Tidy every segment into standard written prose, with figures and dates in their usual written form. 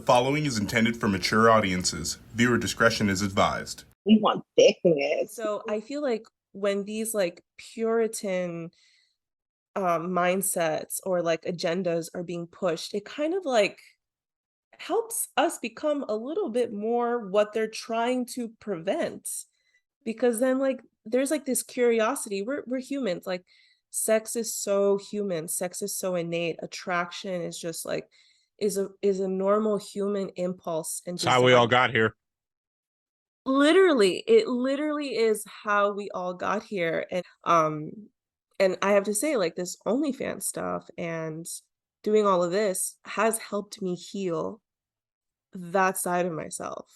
The following is intended for mature audiences. Viewer discretion is advised. We want thickness. So I feel like when these like Puritan mindsets or like agendas are being pushed, it kind of like helps us become a little bit more what they're trying to prevent. Because then like there's like this curiosity. We're humans. Like sex is so human, sex is so innate. Attraction is just like is a normal human impulse and That's how we all desire. got here. Literally, it literally is how we all got here. And I have to say, like, this OnlyFans stuff and doing all of this has helped me heal that side of myself.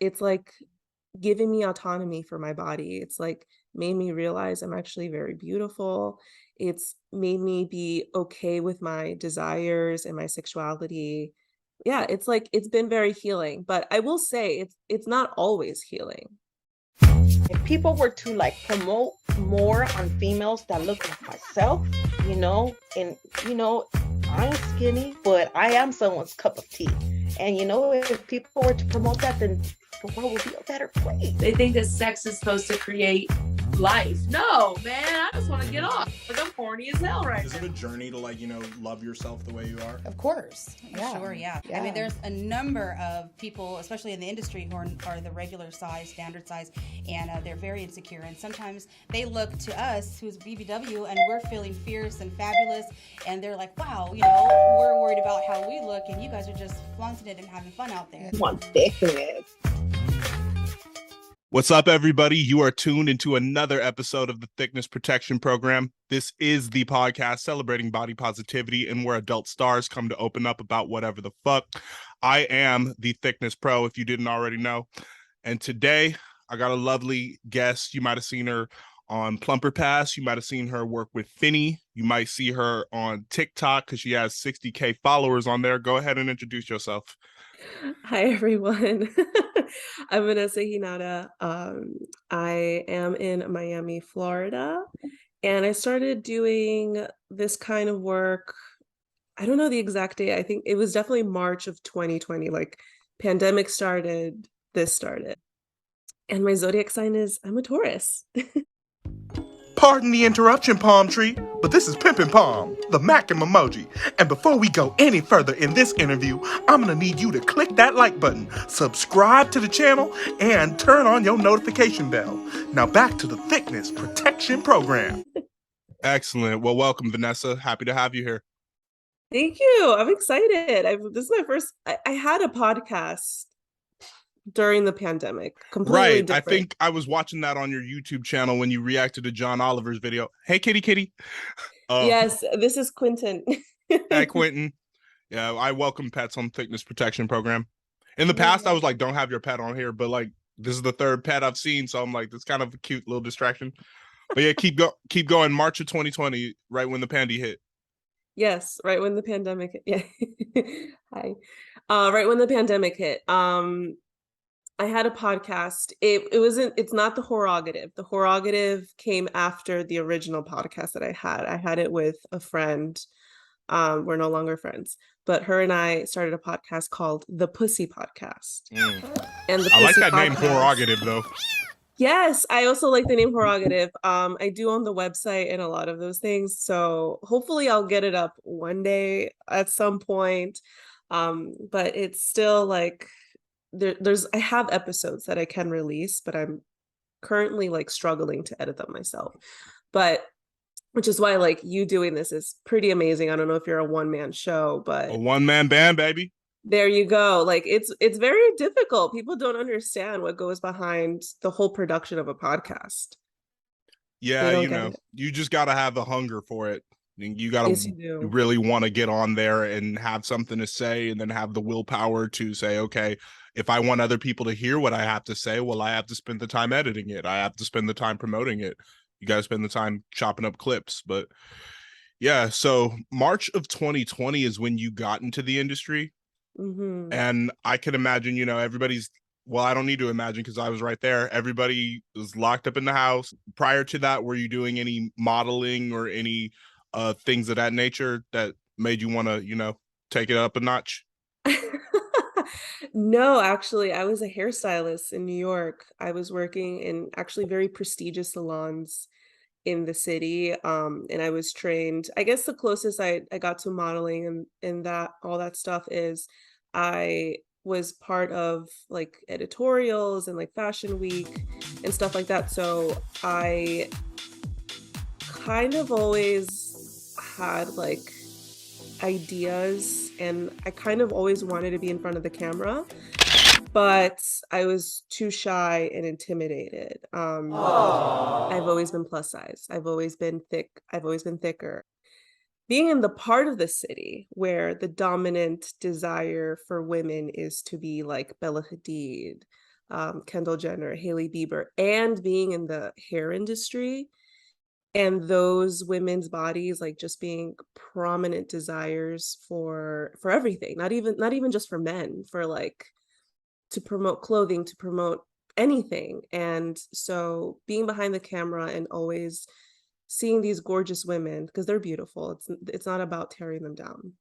It's like giving me autonomy for my body. It's like made me realize I'm actually very beautiful. It's made me be okay with my desires and my sexuality. Yeah, it's like it's been very healing, but I will say it's not always healing. If people were to like promote more on females that look like myself, and I'm skinny, but I am someone's cup of tea. And if people were to promote that, then the world would be a better place. They think that sex is supposed to create life. No, man, I just want to get off. Like, I'm horny as hell right Is now. it a journey to love yourself the way you are? Of course. Yeah. Sure, yeah. Yeah. I mean, there's a number of people, especially in the industry, who are the regular size, standard size, and they're very insecure. And sometimes they look to us, who's BBW, and we're feeling fierce and fabulous, and they're like, wow, we're worried about how we look, and you guys are just flaunting it and having fun out there. We want thickness. What's up, everybody? You are tuned into another episode of the Thickness Protection Program. This is the podcast celebrating body positivity and where adult stars come to open up about whatever the fuck. I am the Thickness Pro, if you didn't already know. And today, I got a lovely guest. You might have seen her on Plumper Pass. You might have seen her work with Finny. You might see her on TikTok because she has 60K followers on there. Go ahead and introduce yourself. Hi, everyone. I'm Vanessa Hinata. I am in Miami, Florida, and I started doing this kind of work. I don't know the exact date. I think it was definitely March of 2020. Like, pandemic started, this started. And my zodiac sign is I'm a Taurus. Pardon the interruption, Palm Tree, but this is Pimpin' Palm, the Mackin' emoji. And before we go any further in this interview, I'm gonna need you to click that like button, subscribe to the channel, and turn on your notification bell. Now back to the Thickness Protection Program. Excellent. Well, welcome, Vanessa. Happy to have you here. Thank you. I'm excited. This is my first. I had a podcast during the pandemic. Completely Right. different. I think I was watching that on your YouTube channel when you reacted to John Oliver's video. Hey, kitty. Yes, this is Quentin. Hi, Quentin. Yeah, I welcome pets on Thickness Protection Program. In the past, I was like, don't have your pet on here, but like this is the third pet I've seen, so I'm like, that's kind of a cute little distraction. But yeah, keep going. March of 2020, right when the pandy hit. Yes, right when the pandemic hit. Yeah. Hi. Right when the pandemic hit. I had a podcast. It's not the Horogative. The Horogative came after the original podcast that I had. I had it with a friend. We're no longer friends, but her and I started a podcast called The Pussy Podcast. And the I like Pussy that name, Podcast- Horogative, though. Yes, I also like the name Horogative. I do own the website and a lot of those things. So hopefully I'll get it up one day at some point. But it's still like I have episodes that I can release, but I'm currently like struggling to edit them myself. But which is why like you doing this is pretty amazing. I don't know if you're a one-man show, but A one-man band, baby. there you go. Like it's very difficult. People don't understand what goes behind the whole production of a podcast. Yeah, They don't get it. you just got to have a hunger for it. You got Yes, to you do. really want to get on there and have something to say, and then have the willpower to say, okay, if I want other people to hear what I have to say, well, I have to spend the time editing it. I have to spend the time promoting it. You got to spend the time chopping up clips. But yeah, so March of 2020 is when you got into the industry. Mhm. And I can imagine, everybody's, well, I don't need to imagine because I was right there. Everybody was locked up in the house. Prior to that, were you doing any modeling or any things of that nature that made you want to, take it up a notch? No, actually, I was a hairstylist in New York. I was working in actually very prestigious salons in the city. And I was trained, I guess the closest I got to modeling and that all that stuff is I was part of like editorials and like Fashion Week and stuff like that. So I kind of always had like ideas and I kind of always wanted to be in front of the camera, but I was too shy and intimidated. I've always been plus size. I've always been thick. I've always been thicker. Being in the part of the city where the dominant desire for women is to be like Bella Hadid, Kendall Jenner, Hailey Bieber, and being in the hair industry, and those women's bodies like just being prominent desires for everything, not even just for men, for like to promote clothing, to promote anything. And so being behind the camera and always seeing these gorgeous women, because they're beautiful, it's not about tearing them down.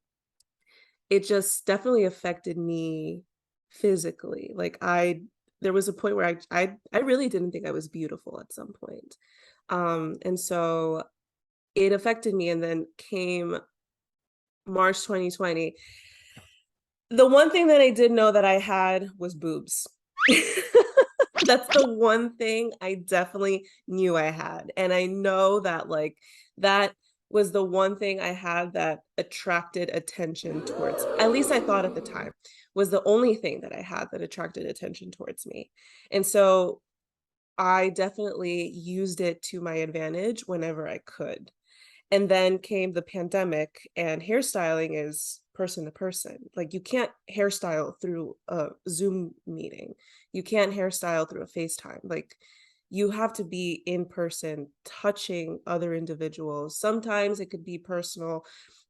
It just definitely affected me physically. Like there was a point where I really didn't think I was beautiful at some point. And so it affected me, and then came March 2020. The one thing that I did know that I had was boobs. That's the one thing I definitely knew I had. And I know that like that was the one thing I had that attracted attention towards, at least I thought at the time, was the only thing that I had that attracted attention towards me. And so I definitely used it to my advantage whenever I could. And then came the pandemic, and hairstyling is person to person. Like you can't hairstyle through a Zoom meeting. You can't hairstyle through a FaceTime. Like you have to be in person, touching other individuals. Sometimes it could be personal.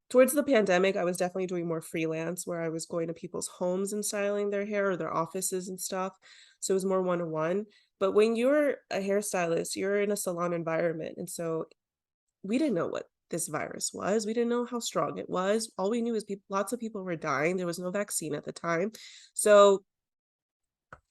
Towards the pandemic, I was definitely doing more freelance where I was going to people's homes and styling their hair or their offices and stuff. So it was more one-on-one. But when you're a hairstylist, you're in a salon environment. And so we didn't know what this virus was. We didn't know how strong it was. All we knew is lots of people were dying. There was no vaccine at the time. So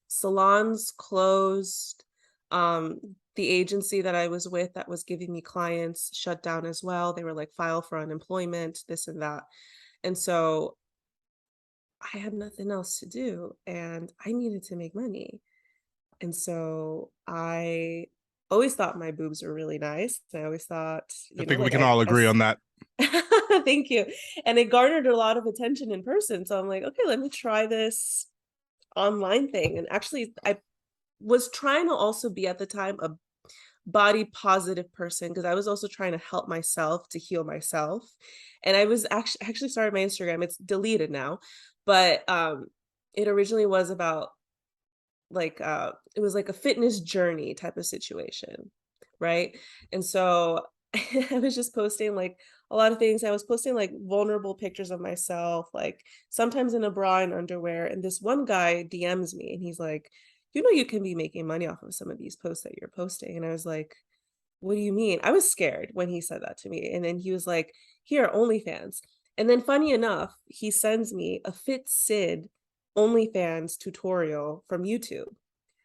salons closed. The agency that I was with that was giving me clients shut down as well. They were like, file for unemployment, this and that. And so I had nothing else to do and I needed to make money. And so I always thought my boobs were really nice. I always thought, I think we can all agree on that. Thank you. And it garnered a lot of attention in person. So I'm like, okay, let me try this online thing. And actually, I was trying to also be at the time a body positive person because I was also trying to help myself to heal myself. And I was actually started my Instagram. It's deleted now, but it originally was about like it was like a fitness journey type of situation, right? And so I was just posting like a lot of things. I was posting like vulnerable pictures of myself, like sometimes in a bra and underwear. And this one guy DMs me and he's like, you know, you can be making money off of some of these posts that you're posting. And I was like, what do you mean? I was scared when he said that to me. And then he was like, here, OnlyFans. And then funny enough, he sends me a Fit Sid OnlyFans tutorial from YouTube.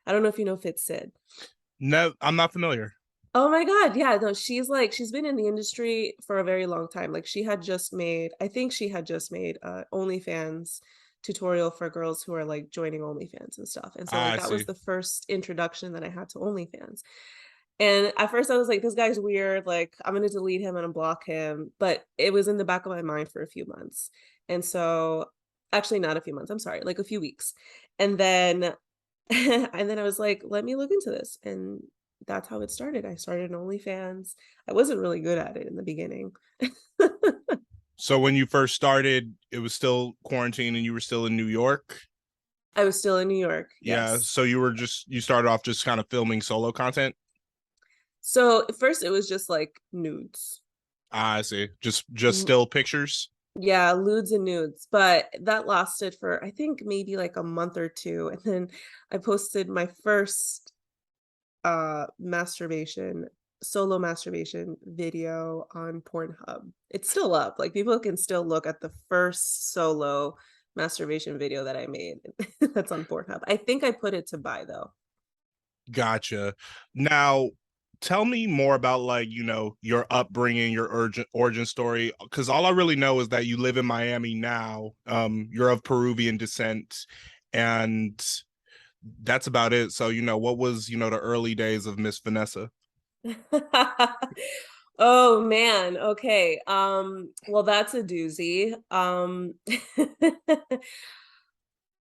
I don't know if you know Fit Sid. No, I'm not familiar. Oh my God. Yeah, no, she's been in the industry for a very long time. Like I think she had just made OnlyFans tutorial for girls who are like joining OnlyFans and stuff. And so like that was the first introduction that I had to OnlyFans. And at first I was like, this guy's weird. Like I'm going to delete him and unblock him. But it was in the back of my mind for a few months. And so actually not a few months, I'm sorry, like a few weeks. And then I was like, let me look into this. And that's how it started. I started an OnlyFans. I wasn't really good at it in the beginning. So when you first started, it was still quarantine and you were still in New York? I was still in New York. Yeah. Yes. So you started off just kind of filming solo content? So at first it was just like nudes. I see. Just still pictures? Yeah, lewds and nudes. But that lasted for I think maybe like a month or two. And then I posted my first solo masturbation video on Pornhub. It's still up. Like people can still look at the first solo masturbation video that I made that's on Pornhub. I think I put it to buy though. Gotcha. Now, tell me more about like, your upbringing, your origin story, because all I really know is that you live in Miami now. You're of Peruvian descent, and that's about it. So, what was, the early days of Miss Vanessa? Oh man, okay. Well, that's a doozy.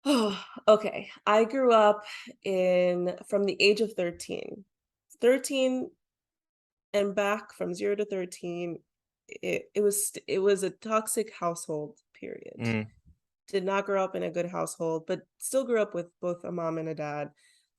Oh, okay. I grew up from the age of 13. 13 and back from 0 to 13, it was a toxic household, period. Mm, Did not grow up in a good household, but still grew up with both a mom and a dad.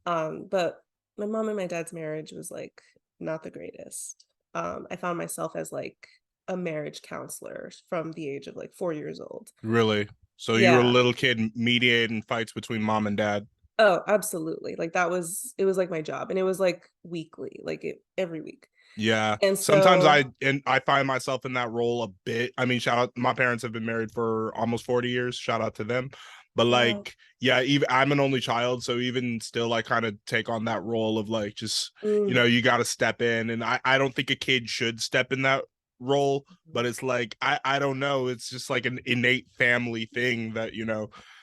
But my mom and my dad's marriage was like not the greatest. I found myself as like a marriage counselor from the age of like 4 years old. really? So you were a Yeah. little kid mediating fights between mom and dad? Oh, absolutely. Like it was like my job, and it was like weekly, like every week. Yeah. And Sometimes so, I find myself in that role a bit. I mean, shout out, my parents have been married for almost 40 years. Shout out to them. But wow. like, yeah, even I'm an only child, so even still I kind of take on that role of like just, Mm, you got to step in, and I don't think a kid should step in that role, but it's like I don't know, it's just like an innate family thing that,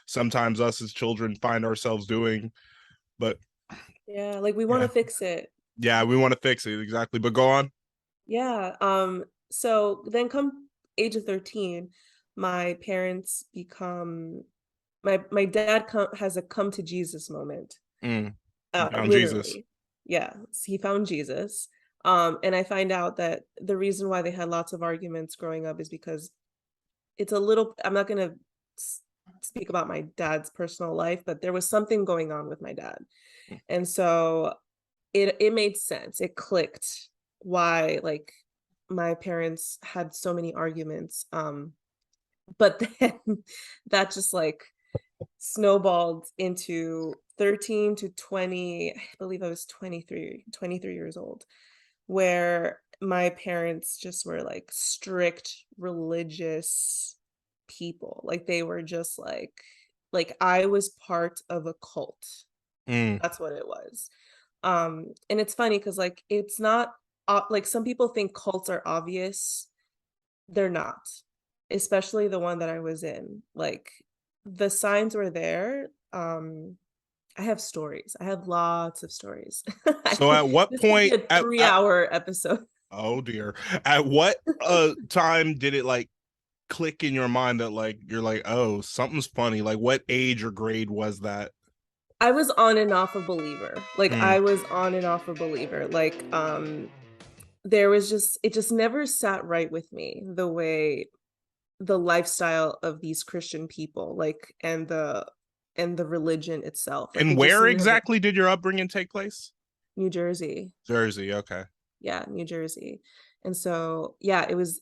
sometimes us as children find ourselves doing. But yeah, like we want to yeah. fix it. Yeah, we want to fix it, exactly. But go on. Yeah. So then come age of 13, my parents become my dad has a come to Jesus moment. Mm. You found Jesus. Literally. Yeah, he found Jesus. And I find out that the reason why they had lots of arguments growing up is because I'm not going to speak about my dad's personal life, but there was something going on with my dad. And so it made sense. It clicked why like my parents had so many arguments. But then that just like snowballed into 13 to 20. I believe I was 23 years old, where my parents just were like strict religious people. Like they were just like I was part of a cult. Mm. That's what it was. And it's funny because like it's not like some people think cults are obvious. They're not, especially the one that I was in. Like the signs were there. I have stories. I have lots of stories. So at what This could be point a 3 hour episode. oh dear. At what time did it like click in your mind that like you're like, oh, something's funny? Like what age or grade was that? I was on and off a believer. Like Mm. I was on and off a believer. Like there was just it just never sat right with me the way the lifestyle of these Christian people, like and the religion itself. Like And it just where never. exactly did your upbringing take place? New Jersey. Jersey, okay. Yeah, New Jersey. And so yeah, it was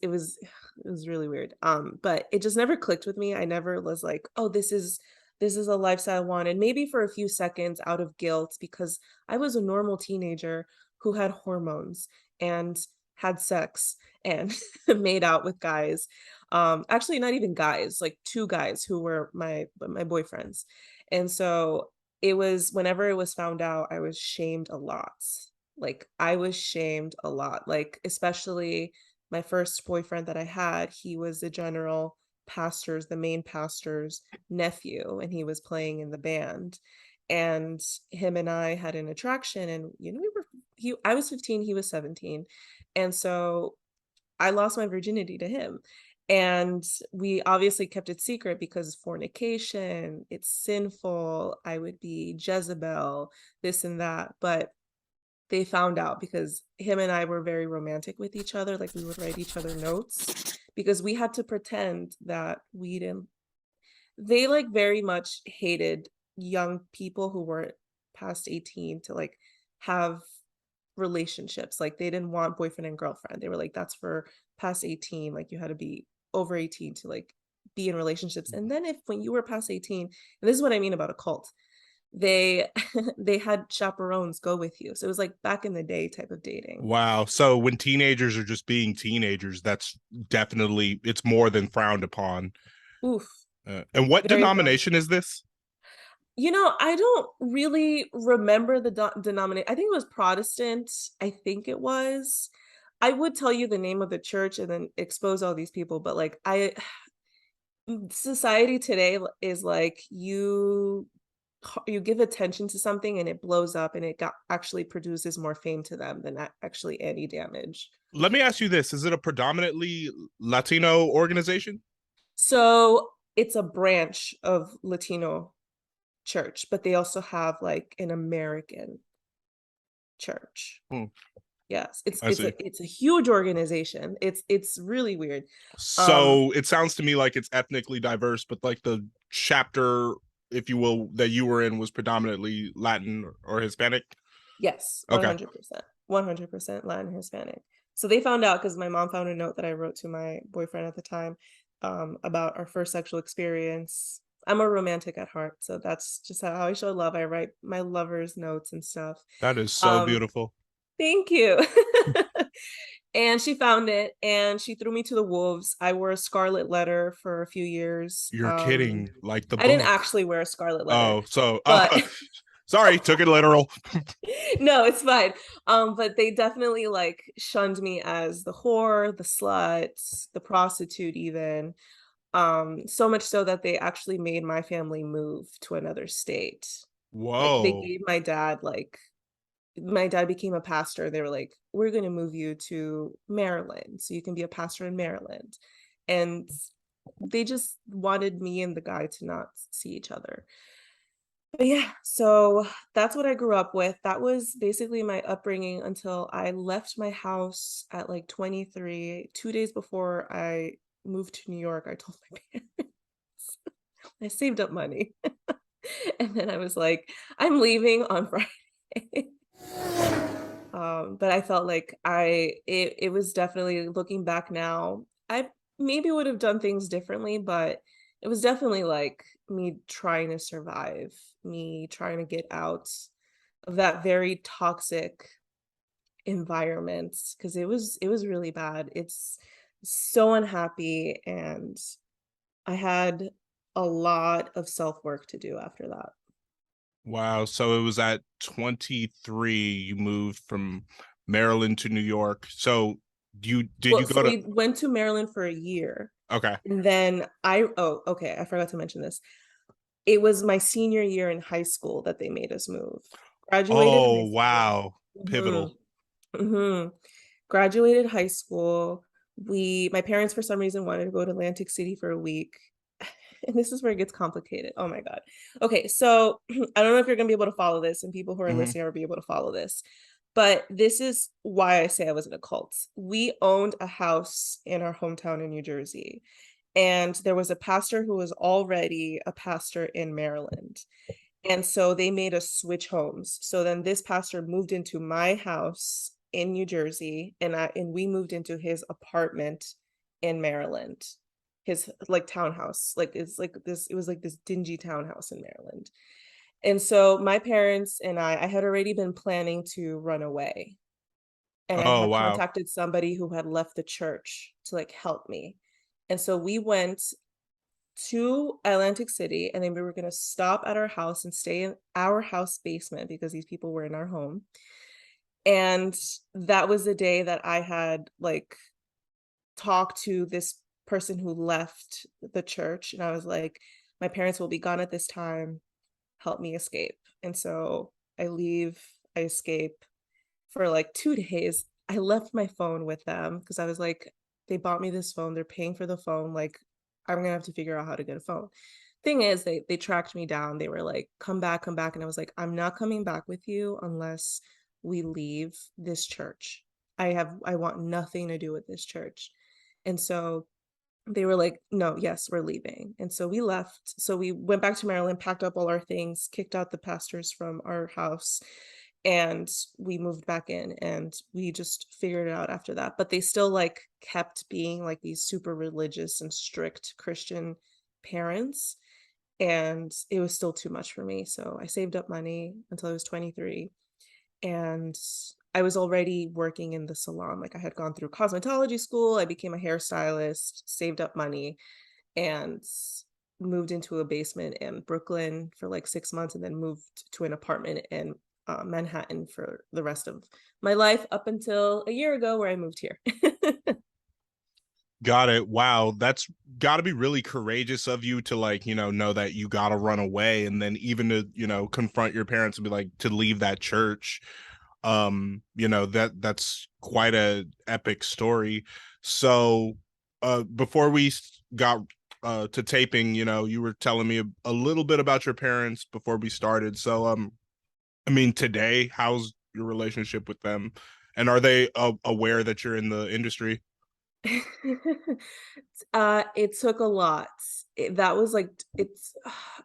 really weird. But it just never clicked with me. I never was like, oh, this is a lifestyle I wanted. Maybe for a few seconds out of guilt because I was a normal teenager who had hormones and had sex and made out with guys. Actually not even guys, like two guys who were my boyfriends. And so it was whenever it was found out, I was shamed a lot. Like I was shamed a lot, like especially my first boyfriend that I had, he was the main pastor's nephew, and he was playing in the band. And him and I had an attraction, and I was 15, he was 17. And so I lost my virginity to him. And we obviously kept it secret because fornication, it's sinful. I would be Jezebel, this and that. But they found out because him and I were very romantic with each other. Like we would write each other notes because we had to pretend that we didn't. They like very much hated young people who weren't past 18 to like have relationships. Like they didn't want boyfriend and girlfriend. They were like, that's for past 18. Like you had to be over 18 to like be in relationships. And then if when you were past 18, and this is what I mean about a cult, they they had chaperones go with you. So it was like back in the day type of dating. Wow. So when teenagers are just being teenagers, that's definitely, it's more than frowned upon. Oof. And what Very fun. denomination is this? I don't really remember the denomination. I think it was Protestant. I think it was. I would tell you the name of the church and then expose all these people, but like society today is like you give attention to something and it blows up and actually produces more fame to them than actually any damage. Let me ask you this. Is it a predominantly Latino organization? So it's a branch of Latino church, but they also have like an American church. Yes, it's a huge organization. It's really weird. So it sounds to me like it's ethnically diverse, but like the chapter, if you will, that you were in was predominantly Latin or Hispanic. Yes, Okay. 100% Latin Hispanic. So they found out because my mom found a note that I wrote to my boyfriend at the time about our first sexual experience. I'm a romantic at heart, so that's just how I show love. I write my lover's notes and stuff. That is so beautiful. Thank you. And she found it and she threw me to the wolves. I wore a scarlet letter for a few years. You're kidding, like the book. I didn't actually wear a scarlet letter. Oh, so but sorry, took it literal. No, it's fine. But they definitely like shunned me as the whore, the slut, the prostitute even. So much so that they actually made my family move to another state. Whoa. Like they gave my dad became a pastor. They were like, we're going to move you to Maryland so you can be a pastor in Maryland. And they just wanted me and the guy to not see each other. But yeah, so that's what I grew up with. That was basically my upbringing until I left my house at like 23. 2 days before I moved to New York, I told my parents. I saved up money. And then I was like, I'm leaving on Friday. But I felt like it was definitely, looking back now, I maybe would have done things differently, but it was definitely like me trying to survive, me trying to get out of that very toxic environment because it was really bad. It's so unhappy, and I had a lot of self-work to do after that. Wow. So it was at 23 you moved from Maryland to New York. So you go to we went to Maryland for a year. Okay. And then I forgot to mention this. It was my senior year in high school that they made us move. Graduated high school. Wow. Pivotal. Mm-hmm. Graduated high school. My parents for some reason wanted to go to Atlantic City for a week. And this is where it gets complicated. Oh my God. Okay, so I don't know if you're gonna be able to follow this, and people who are listening are be able to follow this. But this is why I say I was in a cult. We owned a house in our hometown in New Jersey. And there was a pastor who was already a pastor in Maryland. And so they made us switch homes. So then this pastor moved into my house in New Jersey, and we moved into his apartment in Maryland. His like townhouse. Like it was like this dingy townhouse in Maryland. And so my parents and I had already been planning to run away. And I had contacted somebody who had left the church to like help me. And so we went to Atlantic City, and then we were going to stop at our house and stay in our house basement because these people were in our home. And that was the day that I had like talked to this person who left the church. And I was like, my parents will be gone at this time. Help me escape. And so I leave, I escape for like 2 days. I left my phone with them because I was like, they bought me this phone. They're paying for the phone. Like, I'm going to have to figure out how to get a phone. Thing is, they tracked me down. They were like, come back. And I was like, I'm not coming back with you unless we leave this church. I want nothing to do with this church. And so they were like, no, yes, we're leaving. And so we left. So we went back to Maryland, packed up all our things, kicked out the pastors from our house, and we moved back in, and we just figured it out after that. But they still like kept being like these super religious and strict Christian parents. And it was still too much for me. So I saved up money until I was 23. And I was already working in the salon. Like I had gone through cosmetology school. I became a hairstylist, saved up money. And moved into a basement in Brooklyn for like 6 months and then moved to an apartment in Manhattan for the rest of my life up until a year ago where I moved here. Got it. Wow, that's got to be really courageous of you to like, know that you got to run away, and then even to, confront your parents and be like to leave that church. That's quite a epic story. So, before we got to taping, you were telling me a little bit about your parents before we started. So, I mean, today, how's your relationship with them, and are they aware that you're in the industry? It took a lot. That was like it's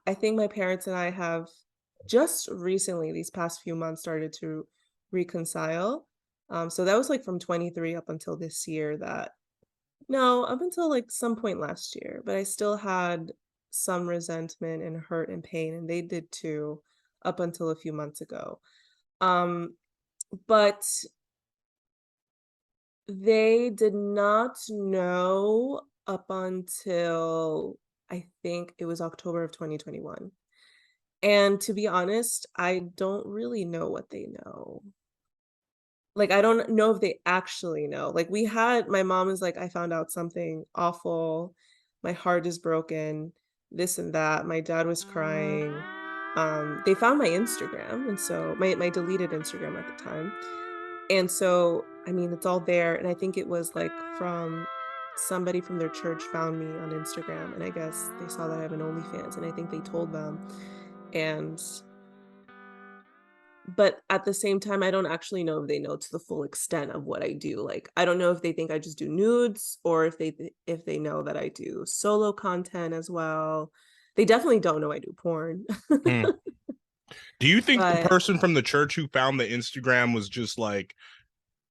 I think my parents and I have just recently, these past few months, started to reconcile. So that was like from 23 up until this year that no, up until like some point last year, but I still had some resentment and hurt and pain, and they did too up until a few months ago. Um, but they did not know up until I think it was October of 2021. And to be honest, I don't really know what they know. Like, I don't know if they actually know. Like, my mom was like, I found out something awful. My heart is broken, this and that. My dad was crying. They found my Instagram. And so my deleted Instagram at the time. And so, I mean, it's all there, and I think it was, like, from somebody from their church found me on Instagram, and I guess they saw that I have an OnlyFans, and I think they told them, and but at the same time, I don't actually know if they know to the full extent of what I do, like, I don't know if they think I just do nudes or if they know that I do solo content as well. They definitely don't know I do porn. Hmm. Do you think the But person from the church who found the Instagram was just like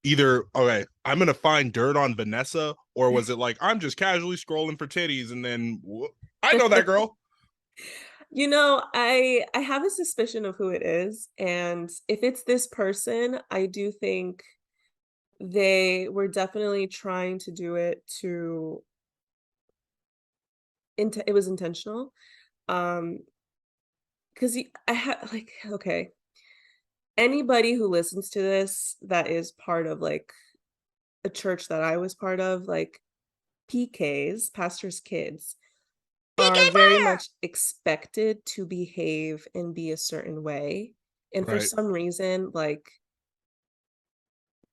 either, okay, I'm gonna find dirt on Vanessa, or was it like I'm just casually scrolling for titties and then I know that girl? I have a suspicion of who it is, and if it's this person, I do think they were definitely trying to do it to it was intentional. Um, 'Cause I had like, okay, anybody who listens to this that is part of like a church that I was part of, like PKs, pastors' kids, PK are very fire. much expected to behave and be a certain way. And for Right. some reason, like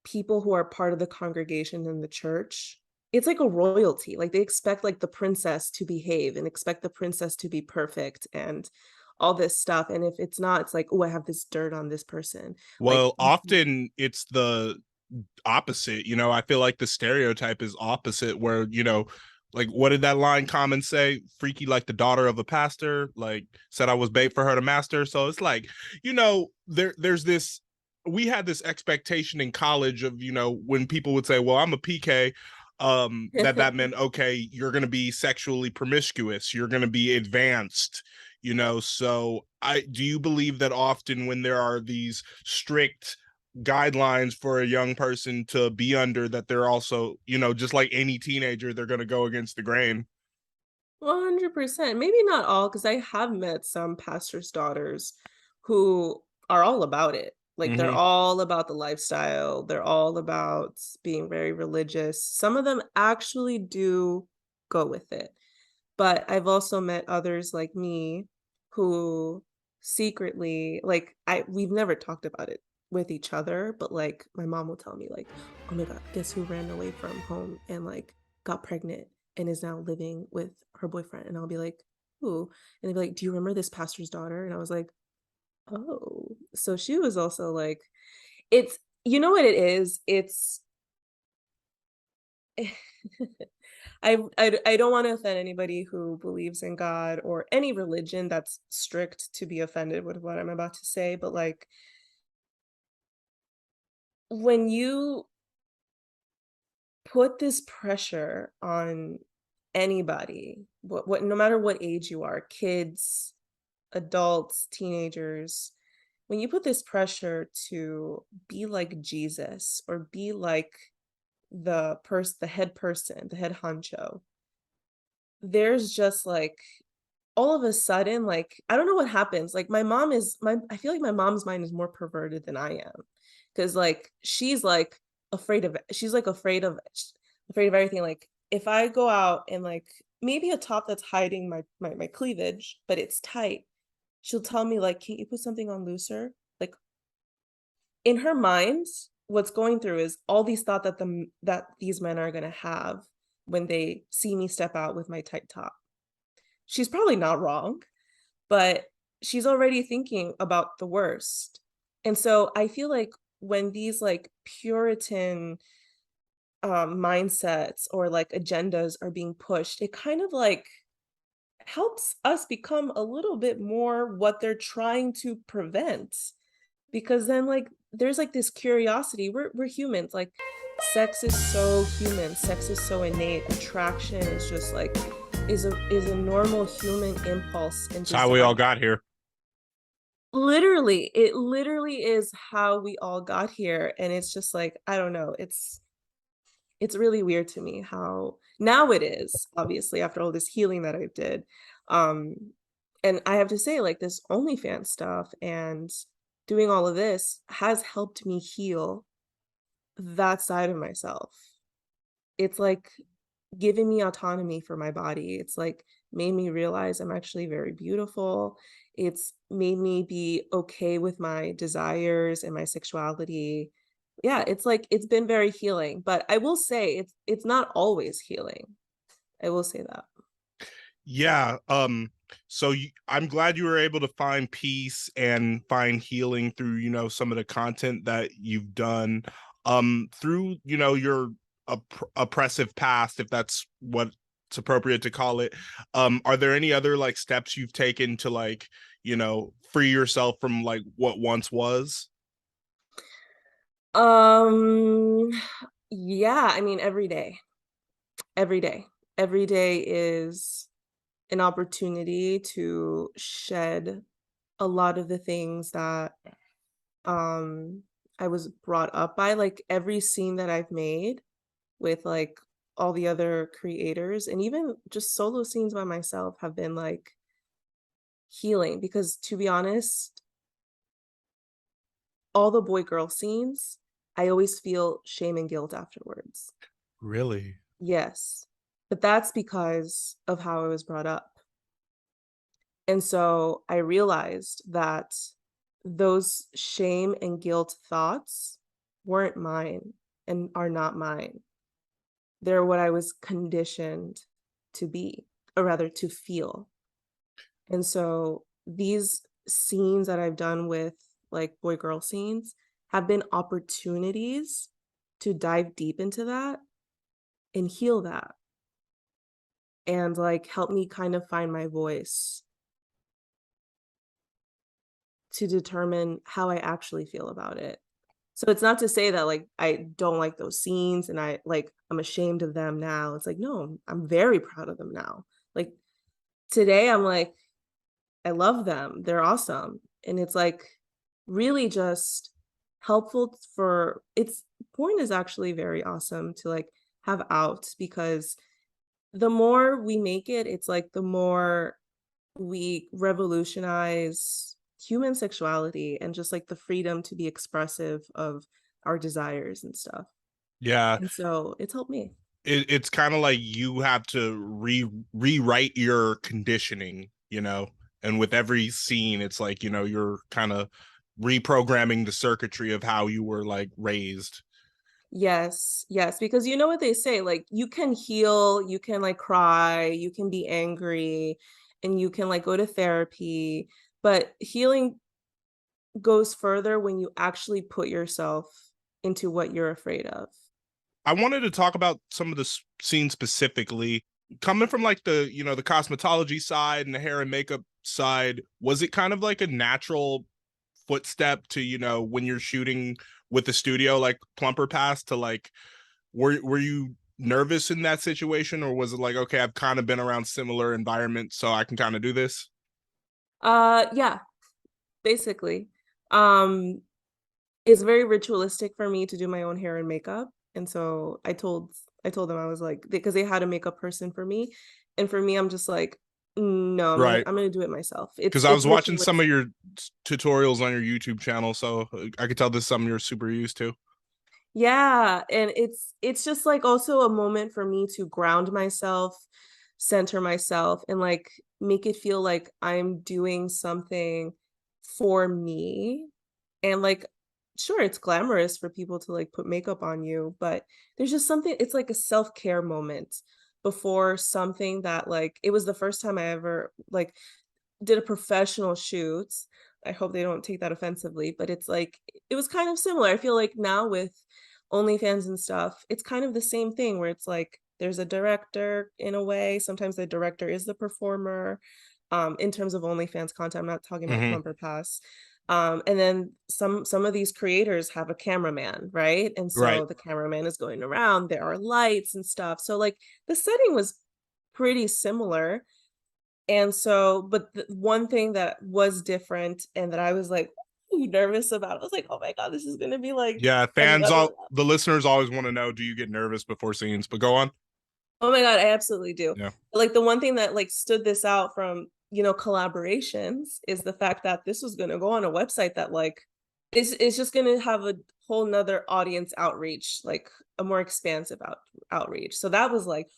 people who are part of the congregation in the church, it's like a royalty. Like they expect like the princess to behave and expect the princess to be perfect and all this stuff. And if it's not, it's like, oh, I have this dirt on this person. Like, Well, often it's the opposite. I feel like the stereotype is opposite, where, like, what did that line Common say? Freaky like the daughter of a pastor, like said I was bait for her to master. So it's like, there's this, we had this expectation in college of, when people would say, well, I'm a PK, that meant, okay, you're going to be sexually promiscuous, you're going to be advanced, so do you believe that often when there are these strict guidelines for a young person to be under, that they're also, just like any teenager, they're going to go against the grain? 100%. Maybe not all, because I have met some pastors' daughters who are all about it. Like they're Mm-hmm. all about the lifestyle. They're all about being very religious. Some of them actually do go with it. But I've also met others like me who secretly, like we've never talked about it with each other, but like my mom will tell me like, "Oh my God, guess who ran away from home and like got pregnant and is now living with her boyfriend?" And I'll be like, "Who?" And they'd be like, "Do you remember this pastor's daughter?" And I was like, "Oh." So she was also like, it's you know what it is? It's I don't want to offend anybody who believes in God or any religion that's strict to be offended with what I'm about to say, but like when you put this pressure on anybody, what no matter what age you are, kids, adults, teenagers, when you put this pressure to be like Jesus or be like the head person, the head honcho, there's just like all of a sudden, like, I don't know what happens. Like I feel like my mom's mind is more perverted than I am. Cause like she's like afraid of everything. Like if I go out and like maybe a top that's hiding my cleavage, but it's tight, she'll tell me like, can't you put something on looser? Like in her mind, what's going through is all these thoughts that these men are gonna have when they see me step out with my tight top. She's probably not wrong, but she's already thinking about the worst. And so I feel like when these like Puritan mindsets or like agendas are being pushed, it kind of like helps us become a little bit more what they're trying to prevent. Because then like there's like this curiosity. We're humans. Like sex is so human. Sex is so innate. Attraction is just like is a normal human impulse and It's how we all got here. Literally, it literally is how we all got here. And it's just like, I don't know, it's really weird to me how now it is, obviously, after all this healing that I did. Um, and I have to say, like this OnlyFans stuff and doing all of this has helped me heal that side of myself. It's like giving me autonomy for my body. It's like made me realize I'm actually very beautiful. It's made me be okay with my desires and my sexuality. Yeah, it's like it's been very healing, but I will say it's not always healing. I will say that. Yeah. I'm glad you were able to find peace and find healing through, some of the content that you've done, through, your oppressive past, if that's what's appropriate to call it. Are there any other like steps you've taken to like, free yourself from like what once was? Um, yeah, I mean, every day, every day, every day is an opportunity to shed a lot of the things that um I was brought up by. Like every scene that I've made with like all the other creators and even just solo scenes by myself have been like healing because to be honest, all the boy girl scenes, I always feel shame and guilt afterwards. Really? Yes. But that's because of how I was brought up. And so I realized that those shame and guilt thoughts weren't mine and are not mine. They're what I was conditioned to be, or rather to feel. And so these scenes that I've done with like boy girl scenes have been opportunities to dive deep into that and heal that and like help me kind of find my voice to determine how I actually feel about it. So it's not to say that like I don't like those scenes and I'm ashamed of them now. It's like, no, I'm very proud of them now. Like today I'm like, I love them. They're awesome. And it's like really just helpful for porn is actually very awesome to like have out because the more we make it, it's like the more we revolutionize human sexuality and just like the freedom to be expressive of our desires and stuff. Yeah. And so it's helped me. It's kind of like you have to rewrite your conditioning, and with every scene, it's like, you're kind of reprogramming the circuitry of how you were like raised. Yes, yes, because you know what they say, like you can heal, you can like cry, you can be angry, and you can like go to therapy, but healing goes further when you actually put yourself into what you're afraid of. I wanted to talk about some of the scenes specifically. Coming from like the, the cosmetology side and the hair and makeup side, was it kind of like a natural footstep to, when you're shooting with the studio like Plumper Pass to like, were you nervous in that situation, or was it like, okay, I've kind of been around similar environments so I can kind of do this? Yeah, basically. Um it's very ritualistic for me to do my own hair and makeup. And so I told them I was like, because they had a makeup person for me. And for me, I'm just like, No, Right. I'm gonna do it myself. Because I It's was watching literally some of your tutorials on your YouTube channel, so I could tell this is something you're super used to. yeah, and it's just like also a moment for me to ground myself, center myself, and like make it feel like I'm doing something for me. And like, sure, it's glamorous for people to like put makeup on you, but there's just something, it's like a self-care moment before something that like it was the first time I ever like did a professional shoot. I hope they don't take that offensively, but it's like it was kind of similar. I feel like now with OnlyFans and stuff, it's kind of the same thing where it's like there's a director in a way. Sometimes the director is the performer. In terms of OnlyFans content, I'm not talking about Hmm. Plumper Pass. And then some of these creators have a cameraman, right? And Right. so the cameraman is going around. There are lights and stuff. So like the setting was pretty similar, and so, but the one thing that was different and that I was like ooh, nervous about, I was like, oh my God, this is gonna be like Yeah, another level. the listeners always want to know, do you get nervous before scenes? But go on. Oh my God, I absolutely do. Yeah. Like the one thing that like stood this out from, collaborations is the fact that this was gonna go on a website that like is just gonna have a whole nother audience outreach, like a more expansive outreach. So that was like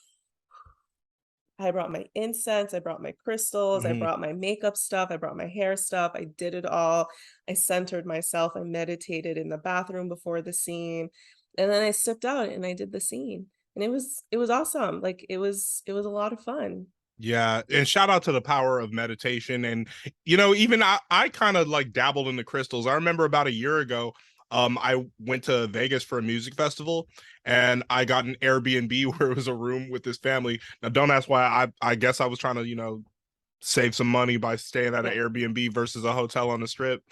I brought my incense, I brought my crystals, I Hmm. brought my makeup stuff, I brought my hair stuff, I did it all. I centered myself, I meditated in the bathroom before the scene, and then I stepped out and I did the scene. And it was awesome. Like it was a lot of fun. Yeah, and shout out to the power of meditation. And even I kind of like dabbled in the crystals. I remember about a year ago, I went to Vegas for a music festival, and I got an Airbnb where it was a room with this family. Now, don't ask why. I guess I was trying to save some money by staying at an Yeah. Airbnb versus a hotel on the strip.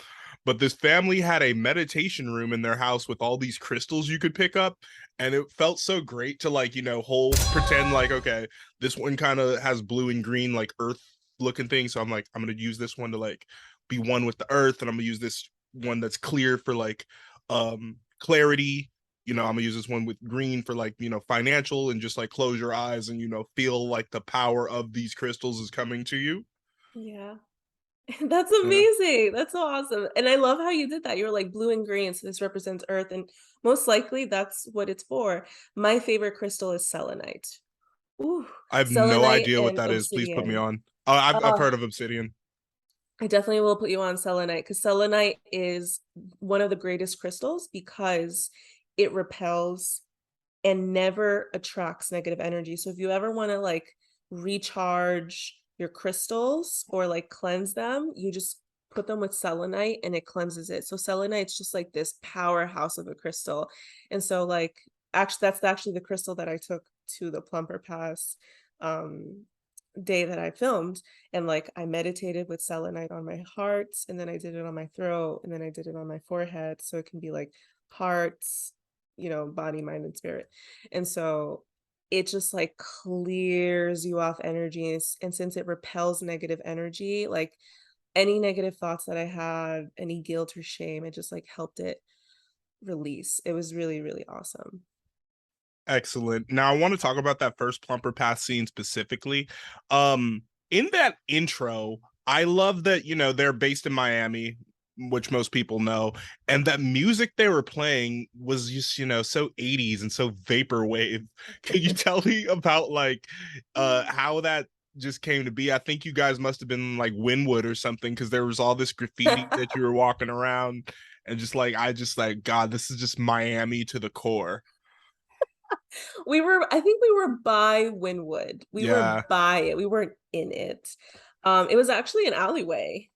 But this family had a meditation room in their house with all these crystals you could pick up. And it felt so great to like, pretend like, okay, this one kind of has blue and green, like earth looking thing. So I'm like, I'm going to use this one to like be one with the earth. And I'm going to use this one that's clear for like clarity. I'm gonna use this one with green for like, financial, and just like close your eyes and, feel like the power of these crystals is coming to you. Yeah. That's Yeah. amazing. That's so awesome. And I love how you did that. You were like blue and green, so this represents earth, and most likely that's what it's for. My favorite crystal is selenite. Ooh, I have no selenite idea what and that is. Please put me obsidian. on. I've Oh, heard of obsidian. I definitely will put you on selenite because selenite is one of the greatest crystals because it repels and never attracts negative energy. So if you ever want to like recharge your crystals or like cleanse them, you just put them with selenite and it cleanses it. So selenite's just like this powerhouse of a crystal. And so like actually that's actually the crystal that I took to the Plumper Pass um day that I filmed, and like I meditated with selenite on my heart, and then I did it on my throat, and then I did it on my forehead, so it can be like hearts, body, mind, and spirit. And so it just like clears you off energies, and since it repels negative energy, like any negative thoughts that I had, any guilt or shame, it just like helped it release. It was really, really awesome. Excellent. Now I want to talk about that first Plumper Pass scene specifically. In that intro, I love that, they're based in Miami, which most people know, and that music they were playing was just, so 80s and so vaporwave. Can you tell me about like how that just came to be? I think you guys must have been like Wynwood or something, because there was all this graffiti that you were walking around, and just like I just like, God, this is just Miami to the core. I think we were by Wynwood. We were Yeah. by it. We weren't in it. It was actually an alleyway.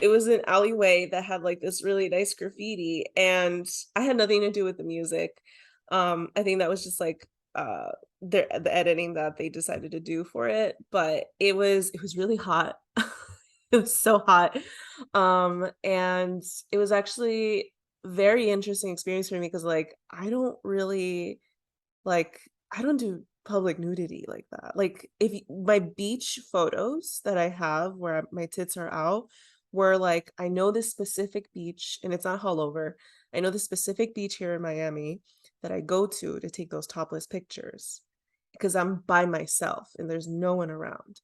It was an alleyway that had like this really nice graffiti, and I had nothing to do with the music. I think that was just like the editing that they decided to do for it, but it was really hot. It was so hot. And it was actually very interesting experience for me because like like, I don't do public nudity like that. Like, my beach photos that I have where my tits are out were like, I know this specific beach, and it's not all over. I know the specific beach here in Miami that I go to take those topless pictures because I'm by myself and there's no one around.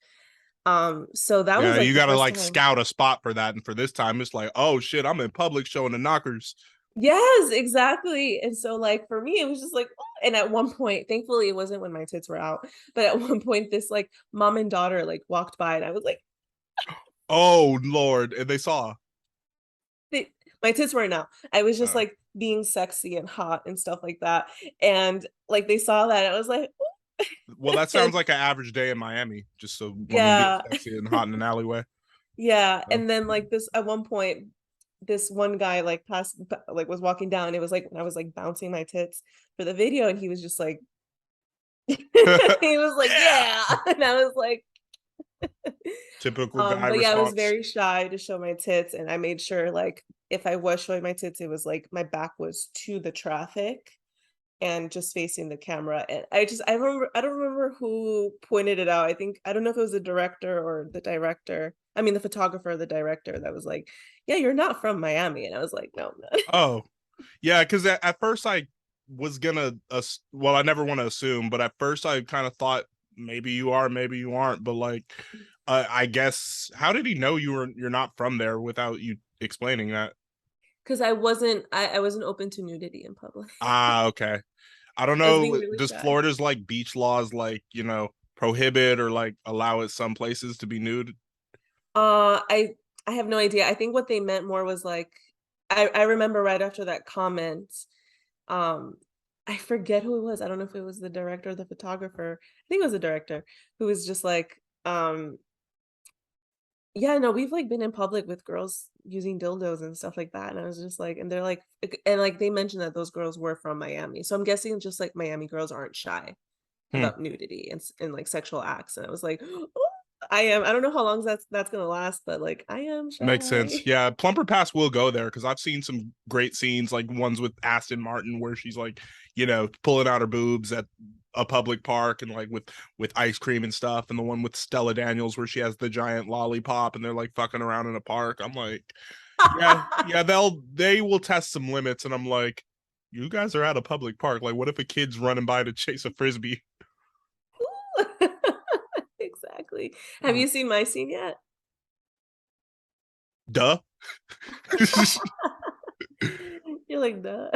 So that was Yeah, like you the gotta first like time. scout a spot for that, and for this time, it's like, oh shit, I'm in public showing the knockers. Yes, exactly. And so like for me, it was just like, oh, and at one point, thankfully it wasn't when my tits were out, but at one point this like mom and daughter like walked by and I was like, Oh Lord, and they saw. they, my tits weren't out. I was just Uh, like being sexy and hot and stuff like that. And like they saw that, I was like, well, that and sounds like an average day in Miami. Just a woman being yeah, sexy and hot in an alleyway. yeah. So. And then like this at one point, this one guy like passed like was walking down. And it was like when I was like bouncing my tits for the video, and he was just like he was like, Yeah. yeah. And I was like, Typical guy but yeah, I was response. very shy to show my tits, and I made sure like if I was showing my tits, it was like my back was to the traffic and just facing the camera. And I don't remember who pointed it out. I don't know if it was the director or the director. I mean the photographer or the director that was like, yeah, you're not from Miami. And I was like, no, I'm not. Oh, yeah, because at first I was gonna, well, I never want to assume, but at first I kind of thought maybe you are, maybe you aren't. But like, I guess, how did he know you're not from there without you explaining that? Because I wasn't open to nudity in public. Ah, okay. I don't I was being know. really Does shy. Florida's like beach laws like prohibit or like allow it some places to be nude? I have no idea. I think what they meant more was like I remember right after that comment, um, I forget who it was. I don't know if it was the director or the photographer. I think it was the director who was just like, yeah, no, we've like been in public with girls using dildos and stuff like that. And I was just like, and they're like, and like they mentioned that those girls were from Miami. So I'm guessing just like Miami girls aren't shy Hmm. about nudity and like sexual acts. And I was like, oh, I am. I don't know how long that's gonna last, but like I am Makes sense. shy. Yeah, Plumper Pass will go there because I've seen some great scenes, like ones with Aston Martin where she's like, pulling out her boobs at a public park and like with ice cream and stuff, and the one with Stella Daniels where she has the giant lollipop and they're like fucking around in a park. I'm like, yeah, yeah, they will test some limits, and I'm like, you guys are at a public park. Like, what if a kid's running by to chase a frisbee? Exactly. Have you seen my scene yet? Duh. You're like, duh.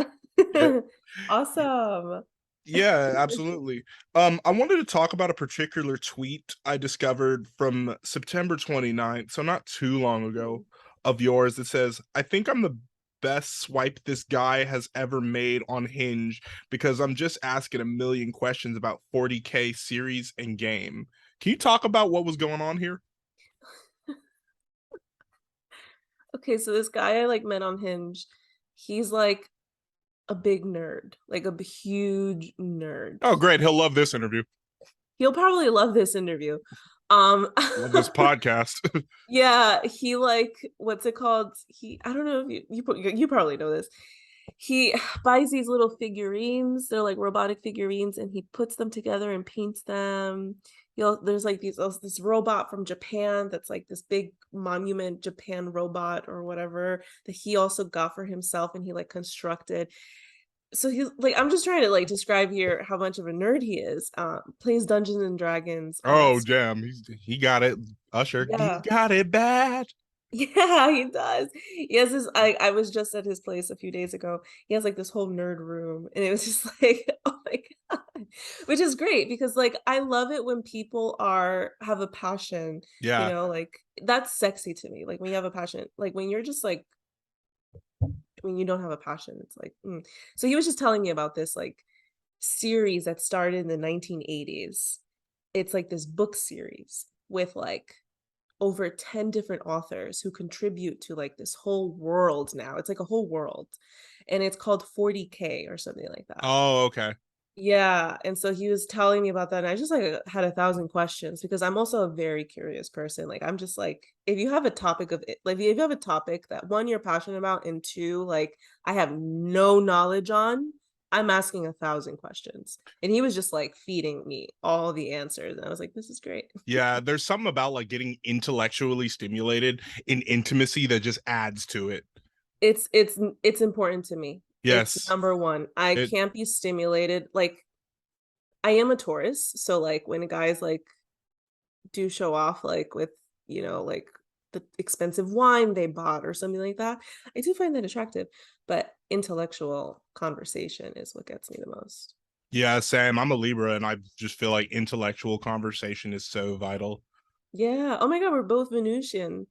Yeah. Awesome. Yeah, absolutely. I wanted to talk about a particular tweet I discovered from September 29th, so not too long ago, of yours that says, I think I'm the best swipe this guy has ever made on Hinge because I'm just asking a million questions about 40K series and game. Can you talk about what was going on here? Okay, so this guy I like met on Hinge, he's like a big nerd, like a huge nerd. Oh, great. He'll love this interview. He'll probably love this interview. Love this podcast. Yeah, he like what's it called? I don't know if you probably know this. He buys these little figurines. They're like robotic figurines, and he puts them together and paints them. There's like this robot from Japan that's like this big monument Japan robot or whatever that he also got for himself, and he like constructed. So he's like, I'm just trying to like describe here how much of a nerd he is. Plays Dungeons and Dragons, all that Oh, stuff. damn. He got it. Usher, he Yeah. got it bad. Yeah, he does. He has this. I was just at his place a few days ago. He has like this whole nerd room, and it was just like, oh my God, which is great because like I love it when people have a passion, Yeah. like that's sexy to me. Like when you have a passion, like when you're just like when you don't have a passion, it's like, So he was just telling me about this like series that started in the 1980s. It's like this book series with like over 10 different authors who contribute to like this whole world now. It's like a whole world. And it's called 40K or something like that. Oh, okay. Yeah. And so he was telling me about that. And I just like had 1,000 questions because I'm also a very curious person. Like I'm just like, if you have a topic of it, like if you have a topic that one, you're passionate about, and two, like I have no knowledge on, I'm asking 1,000 questions. And he was just like feeding me all the answers. And I was like, this is great. Yeah, there's something about like getting intellectually stimulated in intimacy that just adds to it. It's important to me. It's Yes. number one. I can't be stimulated. Like I am a Taurus, so like when a guy is like do show off, like with, like the expensive wine they bought or something like that. I do find that attractive, but intellectual conversation is what gets me the most. Yeah, Sam, I'm a Libra, and I just feel like intellectual conversation is so vital. Yeah. Oh my God, we're both Venusian.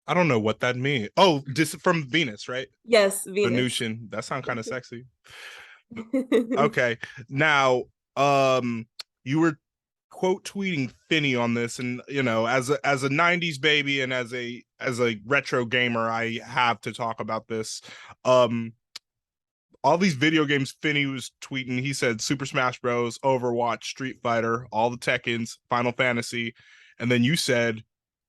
I don't know what that means. Oh, this from Venus, right? Yes, Venus. Venusian. That sounds kind of sexy. Okay. Now, you were quote tweeting Finny on this, and as a 90s baby and as a retro gamer, I have to talk about this. All these video games Finny was tweeting, he said Super Smash Bros, Overwatch, Street Fighter, all the Tekkens, Final Fantasy, and then you said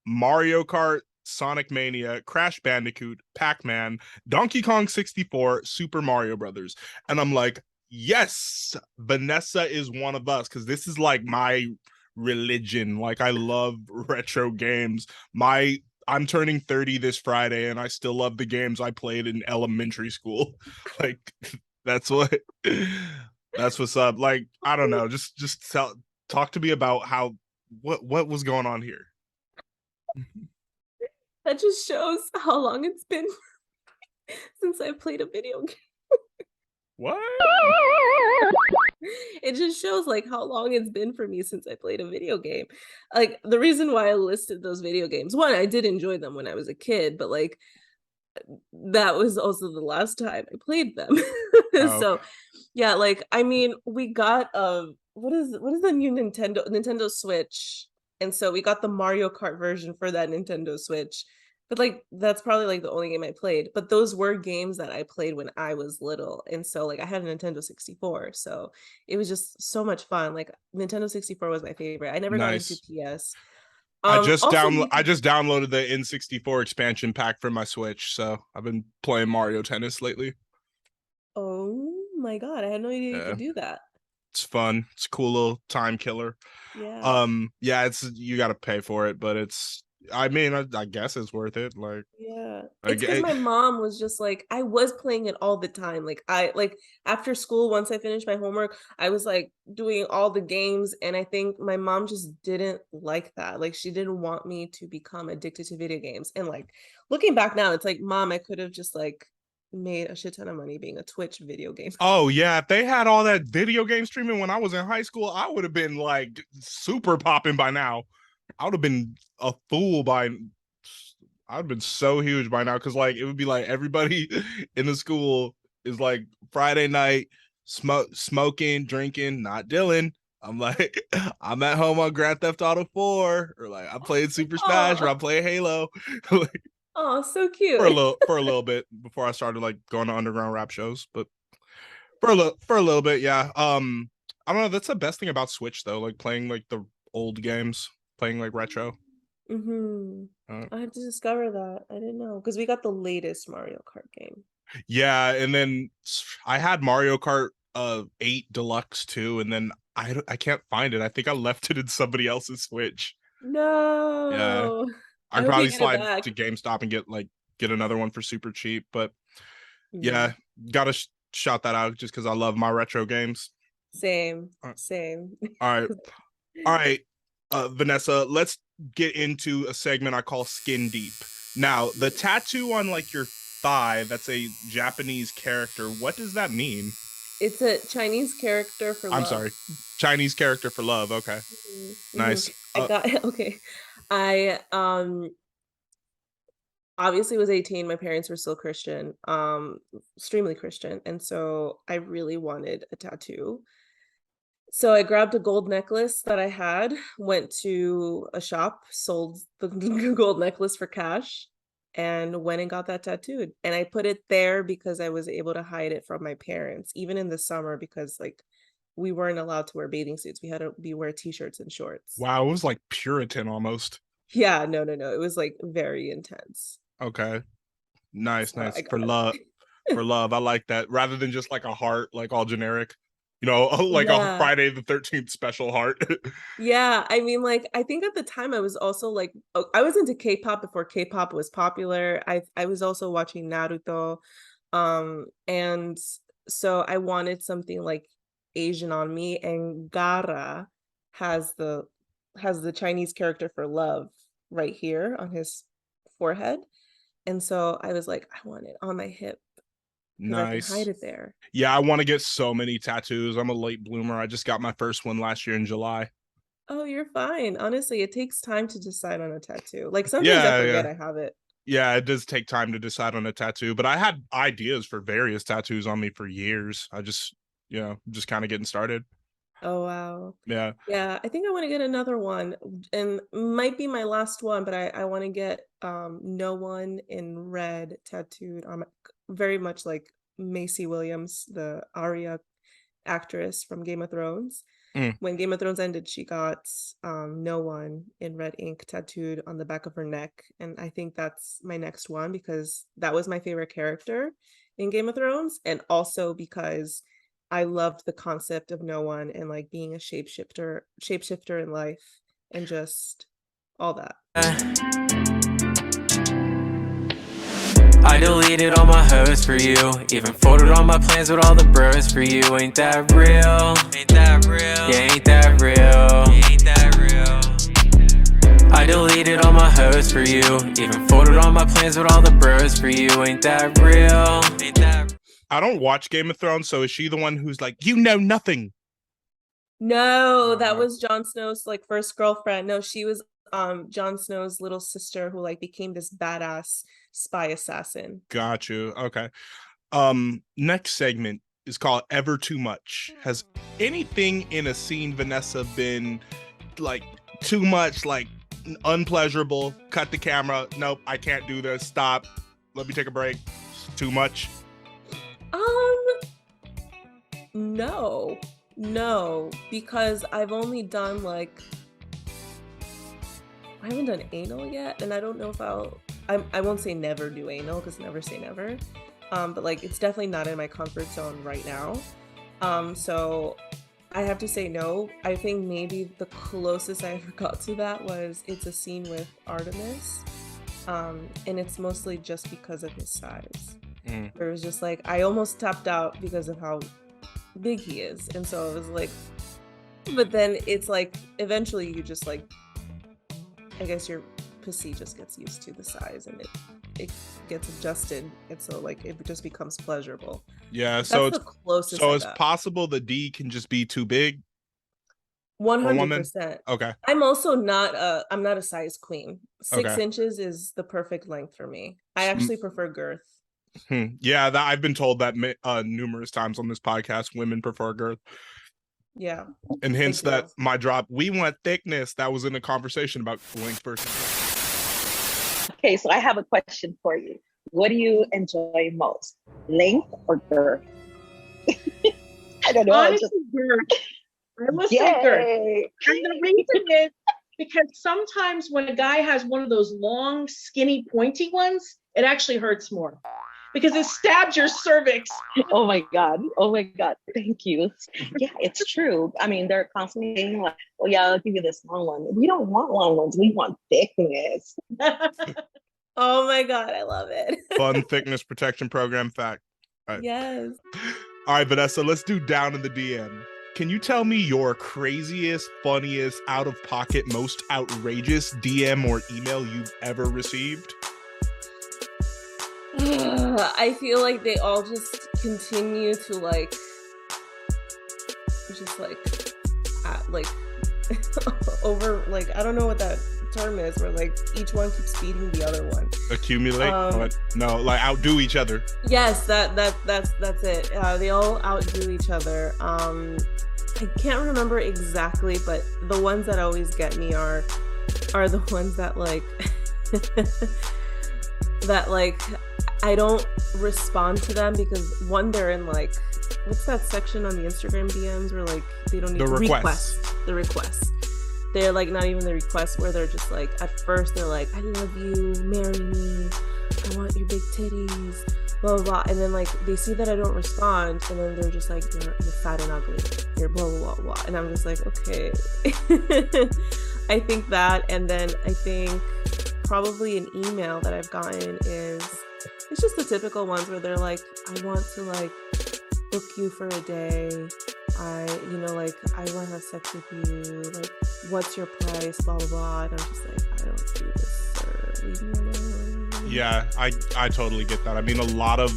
Mario Kart, Sonic Mania, Crash Bandicoot, Pac-Man, Donkey Kong 64, Super Mario Brothers. And I'm like, yes, Vanessa is one of us, because this is like my religion. Like, I love retro games. I'm turning 30 this Friday, and I still love the games I played in elementary school. Like, that's what's up. Like, I don't know. Just talk to me about what was going on here. That just shows how long it's been since I played a video game. What? It just shows like how long it's been for me since I played a video game. Like the reason why I listed those video games, one, I did enjoy them when I was a kid, but like that was also the last time I played them. Oh, So yeah, like I mean, we got what is the new Nintendo Switch, and so we got the Mario Kart version for that Nintendo Switch. But like that's probably like the only game I played. But those were games that I played when I was little. And so like I had a Nintendo 64. So it was just so much fun. Like Nintendo 64 was my favorite. I never got into nice. PS. I Also just downloaded the N64 expansion pack for my Switch, so I've been playing Mario Tennis lately. oh my God, I had no idea you Yeah, could do that. it's fun. It's a cool little time killer. Yeah. Yeah, it's you got to pay for it, but I mean, I guess it's worth it. Like, Yeah. I It's because get my mom was just like, I was playing it all the time. Like I like after school, once I finished my homework, I was like doing all the games. And I think my mom just didn't like that. Like she didn't want me to become addicted to video games. And like looking back now, it's like, Mom, I could have just like made a shit ton of money being a Twitch video game. Oh yeah, if they had all that video game streaming when I was in high school, I would have been like super popping by now. I would have been a fool by I'd have been so huge by now, because like it would be like everybody in the school is like Friday night smoking, drinking, not Dylan. I'm like, I'm at home on Grand Theft Auto 4, or like I played Super Smash, or I Oh, play Halo. Like, oh, so cute. for a little bit before I started like going to underground rap shows, but for a little bit, yeah. I don't know. That's the best thing about Switch though, like playing like the old games, playing like retro. Hmm. Uh, I have to discover that. I didn't know because we got the latest Mario Kart game. yeah, and then I had Mario Kart 8 Deluxe too, and then I can't find it. I think I left it in somebody else's Switch. Yeah, No. I I could hope you probably get it slide to back. GameStop and get another one for super cheap. But Mm. yeah, gotta shout that out just because I love my retro games. Same, All same. right, all right, Vanessa, let's get into a segment I call Skin Deep. Now, the tattoo on like your thigh, that's a Japanese character. What does that mean? It's a Chinese character for I'm love. sorry. Chinese character for love. Okay. Mhm. Nice. I got okay. I obviously was 18. My parents were still Christian, extremely Christian, and so I really wanted a tattoo. So I grabbed a gold necklace that I had, went to a shop, sold the gold necklace for cash, and went and got that tattooed. And I put it there because I was able to hide it from my parents, even in the summer, because like we weren't allowed to wear bathing suits. We had to wear t-shirts and shorts. Wow, it was like Puritan almost. Yeah, no, no, no. It was like very intense. Okay. Nice, So nice. I got it. For love. I like that. Rather than just like a heart, like all generic. Like a Yeah. Friday the 13th special heart. Yeah, I mean, like, I think at the time I was also like, I was into K-pop before K-pop was popular. I was also watching Naruto, and so I wanted something like Asian on me, and Gara has has the Chinese character for love right here on his forehead. And so I was like, I want it on my hip because I can Nice. hide it there. Yeah, I want to get so many tattoos. I'm a late bloomer. I just got my first one last year in July. Oh, you're fine. Honestly, it takes time to decide on a tattoo. Like sometimes Yeah, I forget yeah. I have it. Yeah, it does take time to decide on a tattoo, but I had ideas for various tattoos on me for years. I just, just kind of getting started. Oh, wow. Yeah. Yeah, I think I want to get another one, and might be my last one, but I want to get no one in red tattooed on my, very much like Macy Williams, the Arya actress from Game of Thrones. When Game of Thrones ended, she got no one in red ink tattooed on the back of her neck, and I think that's my next one because that was my favorite character in Game of Thrones, and also because I loved the concept of no one and like being a shapeshifter in life and just all that. I deleted all my hurts for you, even folded all my plans with all the birds for you. Ain't that real? Ain't that real? Yeah, ain't that real? Ain't that real? I deleted all my hurts for you, even folded all my plans with all the birds for you. Ain't that real? Ain't that real? I don't watch Game of Thrones, so is she the one who's like, you know nothing? No, that was Jon Snow's like first girlfriend. No, she was Jon Snow's little sister who like became this badass spy assassin. Got you. Okay. Next segment is called Ever Too Much. Has anything in a scene, Vanessa, been like too much, like unpleasurable? Cut the camera. Nope, I can't do this. Stop. Let me take a break. It's too much. No, because I've only done like, I haven't done anal yet, and I don't know if I won't say never do anal because never say never, but like it's definitely not in my comfort zone right now, so I have to say no. I think maybe the closest I ever got to that was it's a scene with Artemis, and it's mostly just because of his size. It was just like I almost tapped out because of how big he is, and so it was like, but then it's like eventually you just like, I guess your pussy just gets used to the size and it gets adjusted, and so like it just becomes pleasurable. Yeah, so that's the closest. So it's possible the D can just be too big. 100%. Okay. I'm also not I'm not a size queen. 6 Okay. inches is the perfect length for me. I actually prefer girth. Yeah, I've been told that numerous times on this podcast. Women prefer girth. Yeah. And hence that my drop, we want thickness. That was in a conversation about length versus. Okay, so I have a question for you. What do you enjoy most, length or girth? I don't know. Honestly, girth. I will say girth. And the reason is because sometimes when a guy has one of those long, skinny, pointy ones, it actually hurts more because it stabs your cervix. Oh my God. Thank you. Yeah, it's true. I mean, they're constantly saying like, oh yeah, I'll give you this long one. We don't want long ones. We want thickness. Oh my God, I love it. Fun thickness protection program fact. All right. Yes. All right, Vanessa, let's do down in the DM. Can you tell me your craziest, funniest, out-of-pocket, most outrageous DM or email you've ever received? I feel like they all just continue to like over, like, I don't know what that term is, where like each one keeps beating the other one. Accumulate? No, like outdo each other. Yes, that's it. They all outdo each other. I can't remember exactly, but the ones that always get me are the ones that like that like I don't respond to them because one, they're in like, what's that section on the Instagram DMs where like they don't need the request. The request. They're like not even the request, where they're just like, at first they're like, I love you, marry me, I want your big titties, blah blah blah, and then like they see that I don't respond, and then they're just like, you're fat and ugly, you're blah blah blah blah, and I'm just like, okay. I think that, and then I think probably an email that I've gotten is, it's just the typical ones where they're like, I want to like book you for a day like, I want to have sex with you. Like, what's your price? Blah, blah, blah. And I'm just like, I don't do this, sir. Leave me alone. Yeah, I totally get that. I mean, a lot of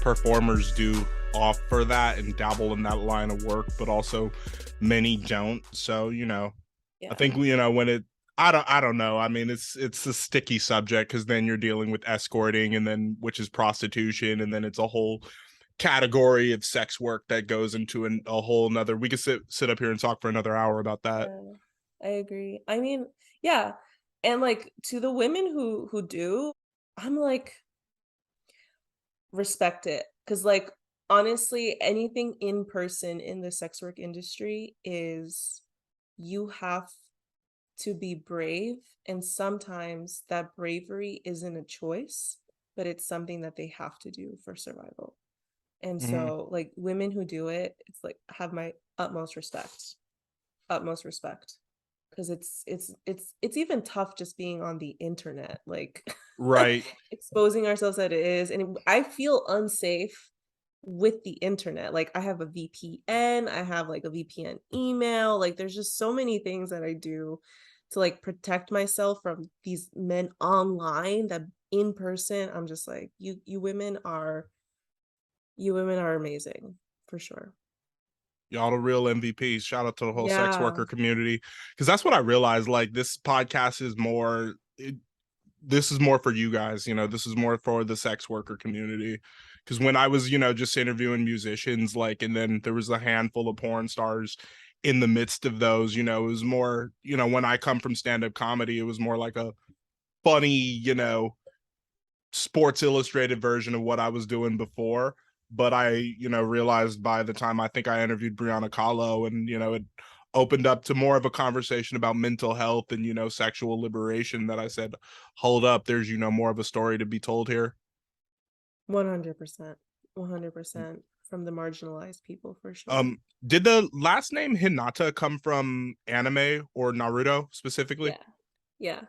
performers do offer that and dabble in that line of work, but also many don't. So, I think, when it, I don't know. I mean, it's a sticky subject because then you're dealing with escorting and then which is prostitution, and then it's a whole category of sex work that goes into a whole nother. We could sit up here and talk for another hour about that. I agree. I mean, yeah. And like to the women who do, I'm like, respect it. Cause like honestly, anything in person in the sex work industry is, you have to be brave, and sometimes that bravery isn't a choice, but it's something that they have to do for survival. And so like women who do it, it's like, have my utmost respect. Because it's even tough just being on the internet, like Right. exposing ourselves that it is. And I feel unsafe with the internet. Like I have a VPN, I have like a VPN email, like there's just so many things that I do to like protect myself from these men online, that in person I'm just like, you women are amazing for sure. Y'all the real MVPs. Shout out to the whole sex Yeah. worker community, because that's what I realized. Like, this podcast is more. This is more for you guys. This is more for the sex worker community. Because when I was, just interviewing musicians, like, and then there was a handful of porn stars in the midst of those. It was more. When I come from stand-up comedy, it was more like a funny, Sports Illustrated version of what I was doing before. But I, realized by the time I think I interviewed Brianna Kahlo, and, it opened up to more of a conversation about mental health and, sexual liberation, that I said, hold up, there's, more of a story to be told here. 100%. 100% from the marginalized people for sure. Did the last name Hinata come from anime or Naruto specifically? Yeah.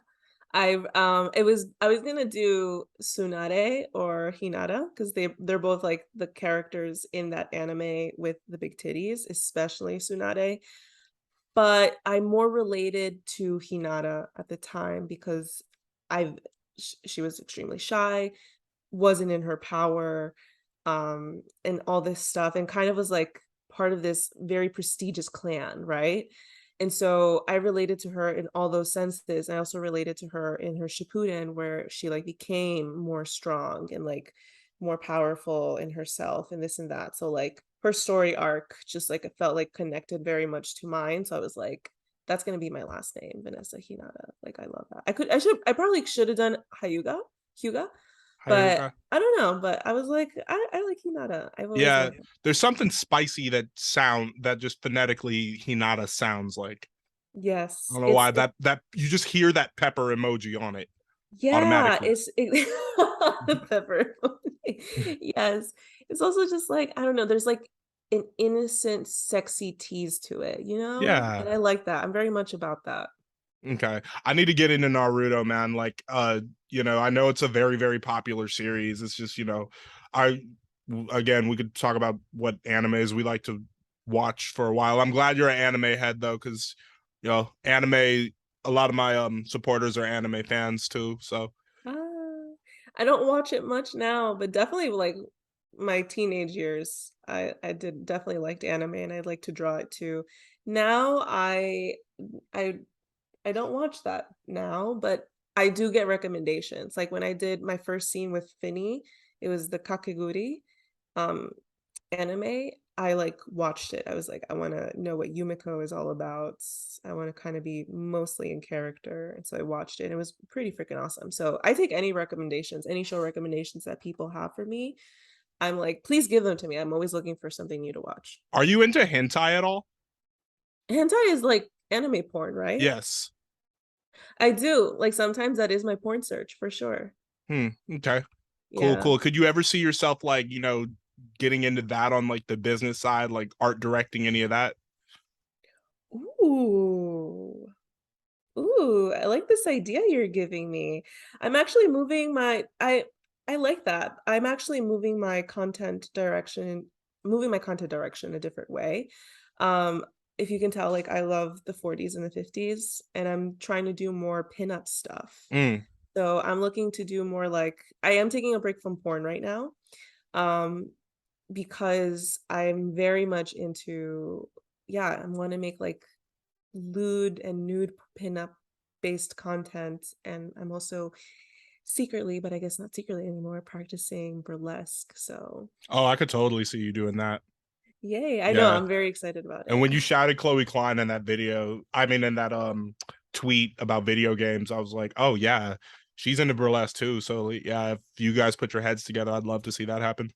I was gonna do Tsunade or Hinata because they're both like the characters in that anime with the big titties, especially Tsunade. But I'm more related to Hinata at the time because she was extremely shy, wasn't in her power, and all this stuff, and kind of was like part of this very prestigious clan, right? And so I related to her in all those senses. I also related to her in her Shippuden, where she like became more strong and like more powerful in herself and this and that. So like her story arc just like it felt like connected very much to mine. So I was like, that's gonna be my last name, Vanessa Hinata. Like I love that. I probably should have done Hyuga, but I don't know. But I was like, I like Hinata. I've always liked it. There's something spicy that just phonetically Hinata sounds like. Yes. I don't know why that you just hear that pepper emoji on it. Yeah, automatically. The pepper emoji. Yes. It's also just like, I don't know, there's like an innocent, sexy tease to it, Yeah. And I like that. I'm very much about that. Okay. I need to get into Naruto, man. Like, I know it's a very, very popular series. It's just, we could talk about what animes we like to watch for a while. I'm glad you're an anime head though, because, anime, a lot of my supporters are anime fans too. So I don't watch it much now, but definitely like my teenage years, I did definitely liked anime and I'd like to draw it too. Now I don't watch that now, but I do get recommendations. Like when I did my first scene with Finny, it was the Kakeguri anime. I like watched it. I was like, I want to know what Yumiko is all about. I want to kind of be mostly in character. And so I watched it and it was pretty freaking awesome. So I take any recommendations, any show recommendations that people have for me. I'm like, please give them to me. I'm always looking for something new to watch. Are you into hentai at all? Hentai is like anime porn, right? Yes. I do. Like sometimes that is my porn search for sure. Okay. Cool. Could you ever see yourself like, getting into that on like the business side, like art directing, any of that? Ooh, I like this idea you're giving me. I'm actually moving I like that. I'm actually moving my content direction moving my content direction a different way. If you can tell, like I love the 40s and the 50s, and I'm trying to do more pinup stuff. So I'm looking to do more like I am taking a break from porn right now. Because I'm very much into, I want to make like lewd and nude pinup based content. And I'm also secretly, but I guess not secretly anymore, practicing burlesque. So Oh, I could totally see you doing that. yay. I know, I'm very excited about it. And when you shouted Chloe Klein in that video, I mean in that tweet about video games, I was like, oh yeah, she's into burlesque too. So yeah, if you guys put your heads together, I'd love to see that happen.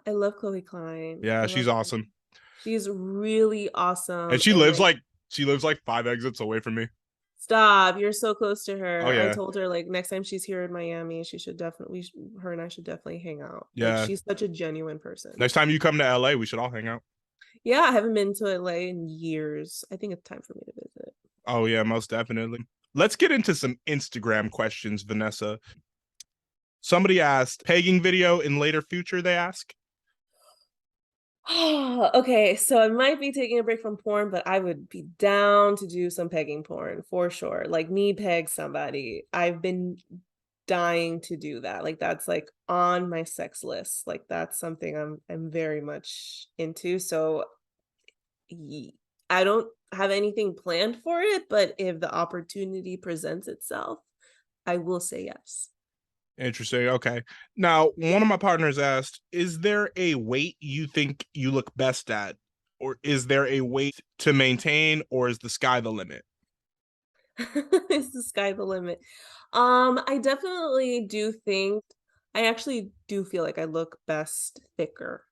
I love Chloe Klein. Yeah, she's awesome. She's really awesome. And she lives like 5 exits away from me. Stop, you're so close to her. Oh, yeah. I told her like next time she's here in Miami, she should definitely, her and I should definitely hang out. Yeah. Like, she's such a genuine person. Next time you come to LA, we should all hang out. Yeah, I haven't been to LA in years. I think it's time for me to visit. Oh yeah, most definitely. Let's get into some Instagram questions, Vanessa. Somebody asked, pegging video in later future, they ask. Oh, okay. So I might be taking a break from porn, but I would be down to do some pegging porn for sure. Like me peg somebody. I've been dying to do that. Like that's like on my sex list. Like that's something I'm very much into. So I don't have anything planned for it, but if the opportunity presents itself, I will say yes. Interesting. Okay. Now, one of my partners asked, is there a weight you think you look best at? Or is there a weight to maintain, or is the sky the limit? Is the sky the limit? I definitely do think, I actually do feel like I look best thicker.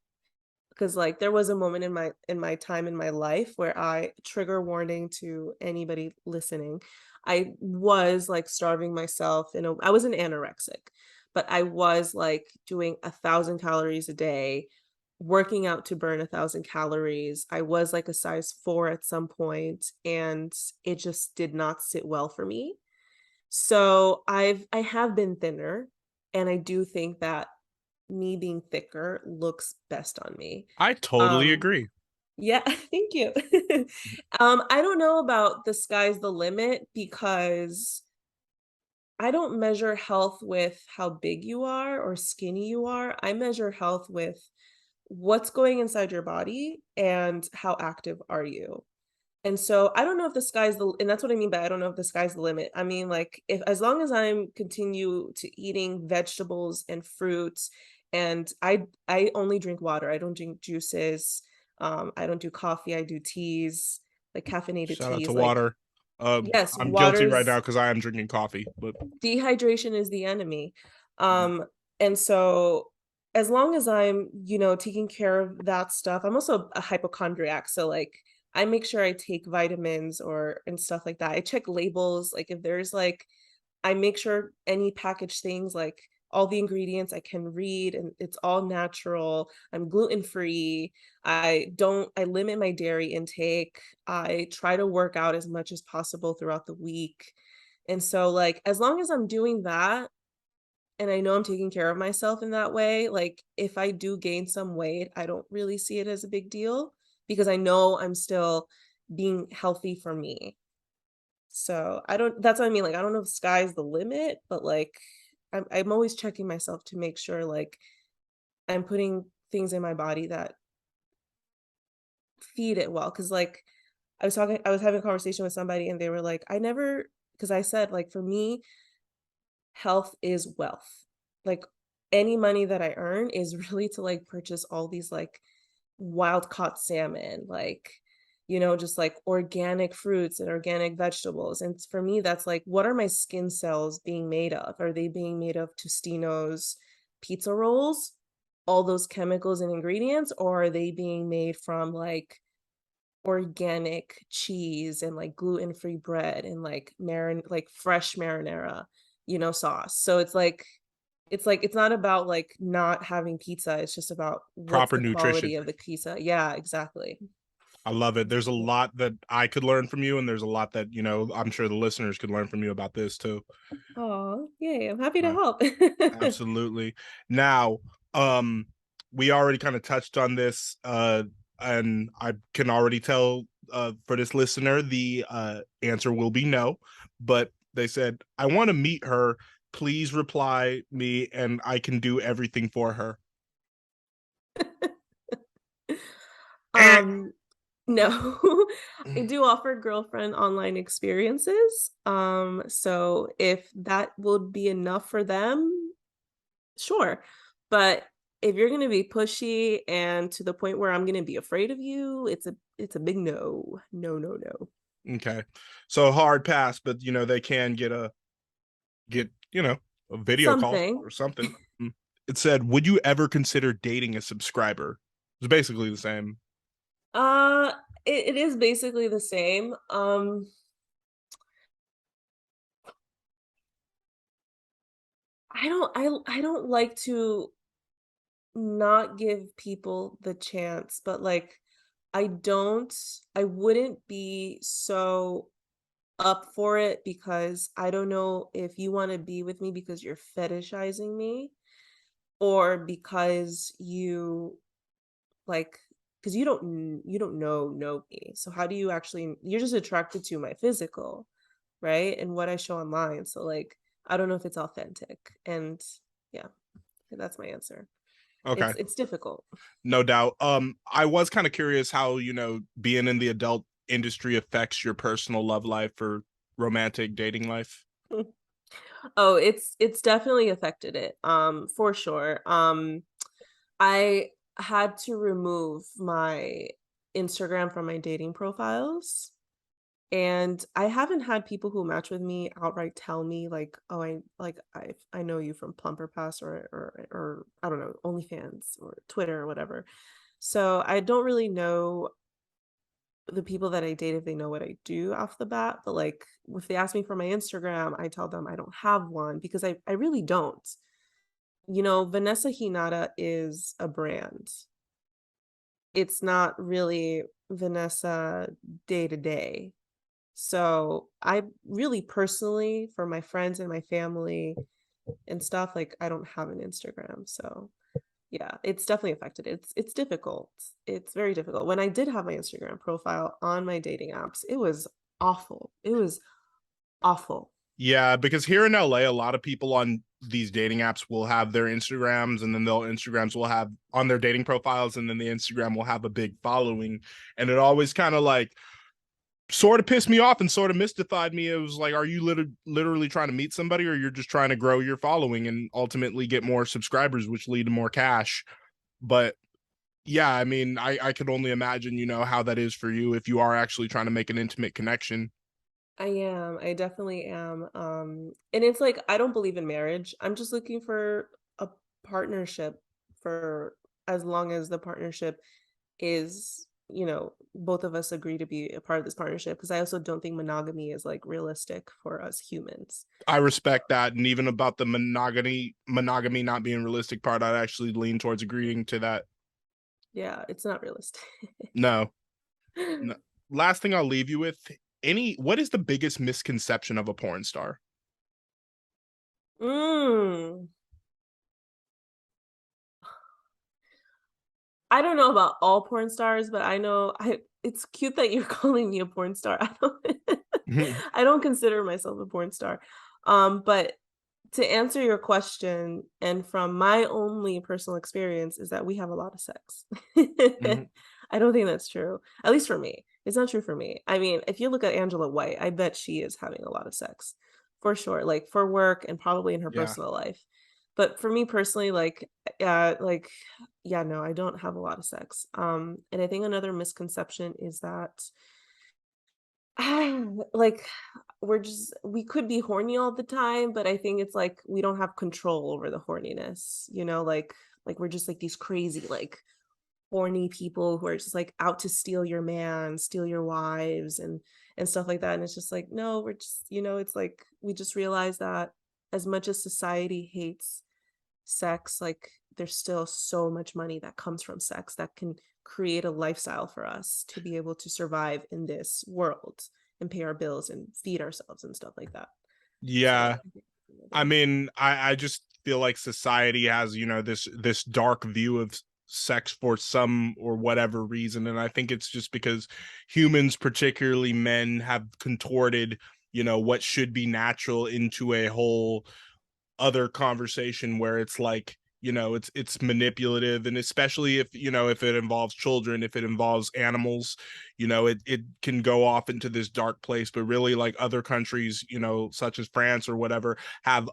Because like there was a moment in my time in my life where I, trigger warning to anybody listening, I was like starving myself I wasn't anorexic, but I was like doing 1,000 calories a day, working out to burn 1,000 calories. I was like a size 4 at some point, and it just did not sit well for me. So I have been thinner, and I do think that me being thicker looks best on me. I totally agree. Yeah, thank you. I don't know about the sky's the limit, because I don't measure health with how big you are or skinny you are. I measure health with what's going inside your body and how active are you. And so I don't know if the sky's the, and that's what I mean by I don't know if the sky's the limit. I mean, like, if as long as I'm continue to eating vegetables and fruits, and I only drink water. I don't drink juices. I don't do coffee. I do teas, like caffeinated teas. Shout out to like, water. yes, I'm guilty right now because I am drinking coffee, but dehydration is the enemy. And so as long as I'm, taking care of that stuff, I'm also a hypochondriac. So like I make sure I take vitamins and stuff like that. I check labels. Like if there's like, I make sure any packaged things, like all the ingredients I can read, and it's all natural. I'm gluten-free. I limit my dairy intake. I try to work out as much as possible throughout the week. And so like, as long as I'm doing that, and I know I'm taking care of myself in that way, like if I do gain some weight, I don't really see it as a big deal, because I know I'm still being healthy for me. So that's what I mean. Like, I don't know if sky's the limit, but like, I'm always checking myself to make sure like I'm putting things in my body that feed it well. Cause like I was having a conversation with somebody, and they were like, because I said like, for me, health is wealth. Like any money that I earn is really to like purchase all these like wild caught salmon, like, just like organic fruits and organic vegetables. And for me, that's like, what are my skin cells being made of? Are they being made of Tostino's pizza rolls, all those chemicals and ingredients, or are they being made from like organic cheese and like gluten-free bread and like fresh marinara, sauce? So it's not about like not having pizza. It's just about what's proper the nutrition quality of the pizza. Yeah, exactly. I love it. There's a lot that I could learn from you, and there's a lot that, I'm sure the listeners could learn from you about this too. Oh, yay. I'm happy to help. Absolutely. Now, we already kind of touched on this, and I can already tell for this listener the answer will be no. But they said, I want to meet her. Please reply me, and I can do everything for her. No. I do offer girlfriend online experiences. So if that would be enough for them, sure. But if you're gonna be pushy and to the point where I'm gonna be afraid of you, it's a big no. No, no, no. Okay, so hard pass, but they can get a video call Something. or something. It said, would you ever consider dating a subscriber? It's basically the same. It is basically the same. I don't like to not give people the chance, but like I wouldn't be so up for it because I don't know if you want to be with me because you're fetishizing me or because you like because you don't know me. So how do you actually you're just attracted to my physical, right? And what I show online. So like I don't know if it's authentic. And yeah, that's my answer. Okay. It's difficult. No doubt. I was kind of curious how, being in the adult industry affects your personal love life or romantic dating life. Oh, it's definitely affected it. For sure. I had to remove my Instagram from my dating profiles. And I haven't had people who match with me outright tell me like, oh, I know you from Plumper Pass or I don't know, OnlyFans or Twitter or whatever. So I don't really know the people that I date if they know what I do off the bat. But like if they ask me for my Instagram, I tell them I don't have one because I really don't. Vanessa Hinata is a brand. It's not really Vanessa day to day. So I really personally, for my friends and my family and stuff, like I don't have an Instagram. So yeah, it's definitely affected. It's difficult. It's very difficult. When I did have my Instagram profile on my dating apps, it was awful. It was awful. Yeah, because here in LA, a lot of people on these dating apps will have their Instagrams, and then Instagrams will have on their dating profiles, and then the Instagram will have a big following. And it always kind of like sort of pissed me off and sort of mystified me. It was like, are you literally trying to meet somebody, or you're just trying to grow your following and ultimately get more subscribers, which lead to more cash? But yeah, I mean, I could only imagine, how that is for you if you are actually trying to make an intimate connection. I definitely am. And it's like I don't believe in marriage. I'm just looking for a partnership for as long as the partnership is, both of us agree to be a part of this partnership because I also don't think monogamy is like realistic for us humans. I respect that. And even about the monogamy not being realistic part, I'd actually lean towards agreeing to that. Yeah, it's not realistic. No. Last thing I'll leave you with, what is the biggest misconception of a porn star? I don't know about all porn stars, but I know it's cute that you're calling me a porn star. I don't consider myself a porn star. But to answer your question, and from my only personal experience, is that we have a lot of sex. I don't think that's true. At least for me. It's not true for me. I mean, if you look at Angela White, I bet she is having a lot of sex. For sure. Like for work and probably in her Yeah. personal life. But for me personally, yeah, no, I don't have a lot of sex. And I think another misconception is that like we could be horny all the time, but I think it's like we don't have control over the horniness, like we're just like these crazy like horny people who are just like out to steal your man, steal your wives and stuff like that. And it's just like, no, we're just, it's like we just realize that as much as society hates sex, like there's still so much money that comes from sex that can create a lifestyle for us to be able to survive in this world and pay our bills and feed ourselves and stuff like that. Yeah. So, I mean, I just feel like society has, this dark view of sex for some or whatever reason. And I think it's just because humans, particularly men, have contorted, you know, what should be natural into a whole other conversation where it's like, you know, it's manipulative. And especially if, you know, if it involves children, if it involves animals, you know, it can go off into this dark place. But really, like, other countries, you know, such as France or whatever, have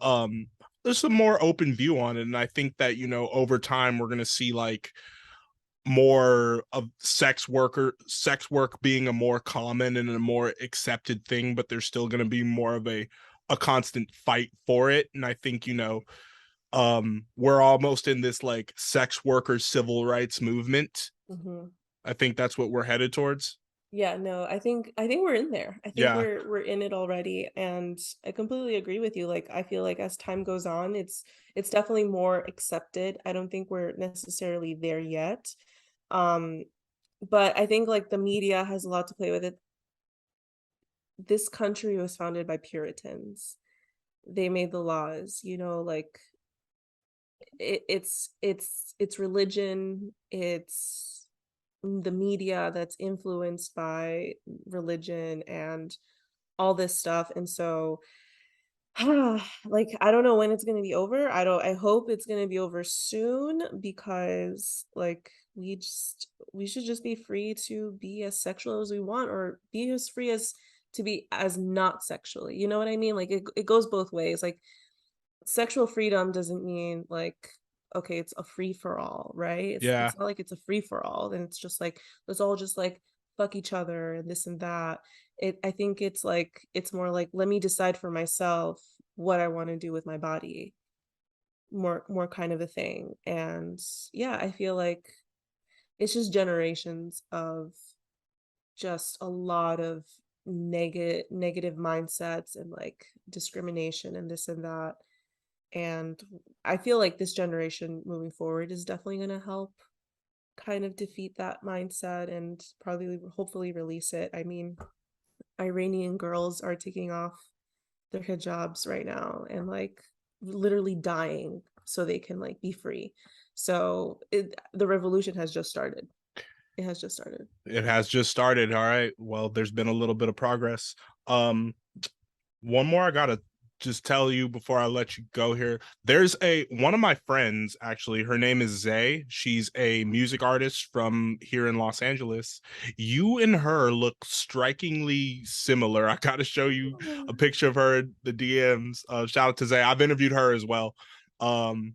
there's some more open view on it. And I think that, you know, over time we're going to see like more of sex work being a more common and a more accepted thing, but there's still going to be more of a constant fight for it. And I think, you know, we're almost in this like sex worker civil rights movement. I think that's what we're headed towards. Yeah, no, I think we're in there. I think Yeah. we're in it already, and I completely agree with you. Like, I feel like as time goes on, it's definitely more accepted. I don't think we're necessarily there yet. But I think like the media has a lot to play with it. This country was founded by Puritans. They made the laws, you know, like it's religion, it's the media that's influenced by religion and all this stuff. And so like, I don't know when it's going to be over. I hope it's going to be over soon, because like we should just be free to be as sexual as we want, or be as free as to be as not sexually. You know what I mean? Like, it goes both ways. Like, sexual freedom doesn't mean like, okay, it's a free for all, right? Yeah. It's not like it's a free for all, and it's just like, let's all just like fuck each other and this and that. I think it's like, it's more like, let me decide for myself what I want to do with my body, more kind of a thing. And yeah, I feel like it's just generations of just a lot of negative mindsets and like discrimination and this and that. And I feel like this generation moving forward is definitely going to help kind of defeat that mindset and probably hopefully release it. I mean, Iranian girls are taking off their hijabs right now and like literally dying so they can like be free. So the revolution has just started. It has just started. It has just started. All right. Well, there's been a little bit of progress. One more I gotta just tell you before I let you go here. There's one of my friends, actually, her name is Zay. She's a music artist from here in Los Angeles. You and her look strikingly similar. I gotta show you a picture of her in the DMs. Shout out to Zay. I've interviewed her as well, and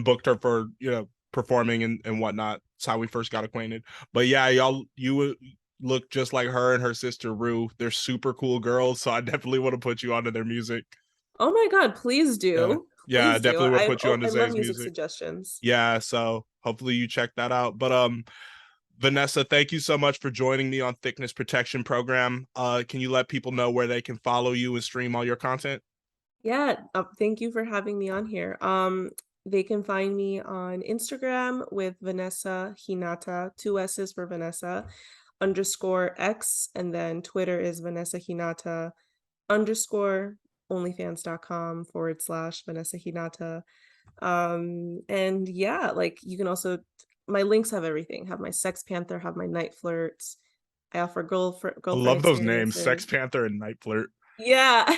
booked her for, you know, performing and whatnot. That's how we first got acquainted. But yeah, you look just like her and her sister Rue. They're super cool girls, so I definitely want to put you onto their music. Oh my God, please do. Yeah, I definitely want to put you onto I Zay's love music music. suggestions. Yeah, so hopefully you check that out. But Vanessa, thank you so much for joining me on Thickness Protection Program. Can you let people know where they can follow you and stream all your content? Yeah, thank you for having me on here. They can find me on Instagram with Vanessa Hinata, 2 S's for Vanessa, _X, and then Twitter is Vanessa Hinata _ onlyfans.com / Vanessa Hinata. And yeah, like, you can also, my links have everything, have my Sex Panther, have my Night Flirts. I offer girlfriend I love those names, experiences. Sex Panther and Night Flirt. Yeah.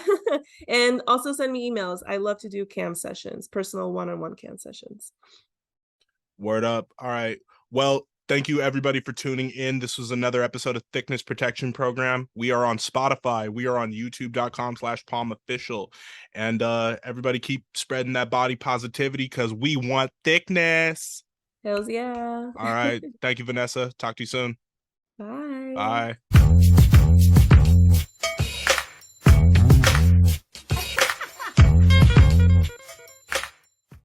And also send me emails. I love to do cam sessions, personal one-on-one cam sessions. Word up. All right. Well, thank you everybody for tuning in. This was another episode of Thickness Protection Program. We are on Spotify. We are on youtube.com/palmofficial. And everybody keep spreading that body positivity, because we want thickness. Hells yeah. All right. Thank you, Vanessa. Talk to you soon. Bye. Bye.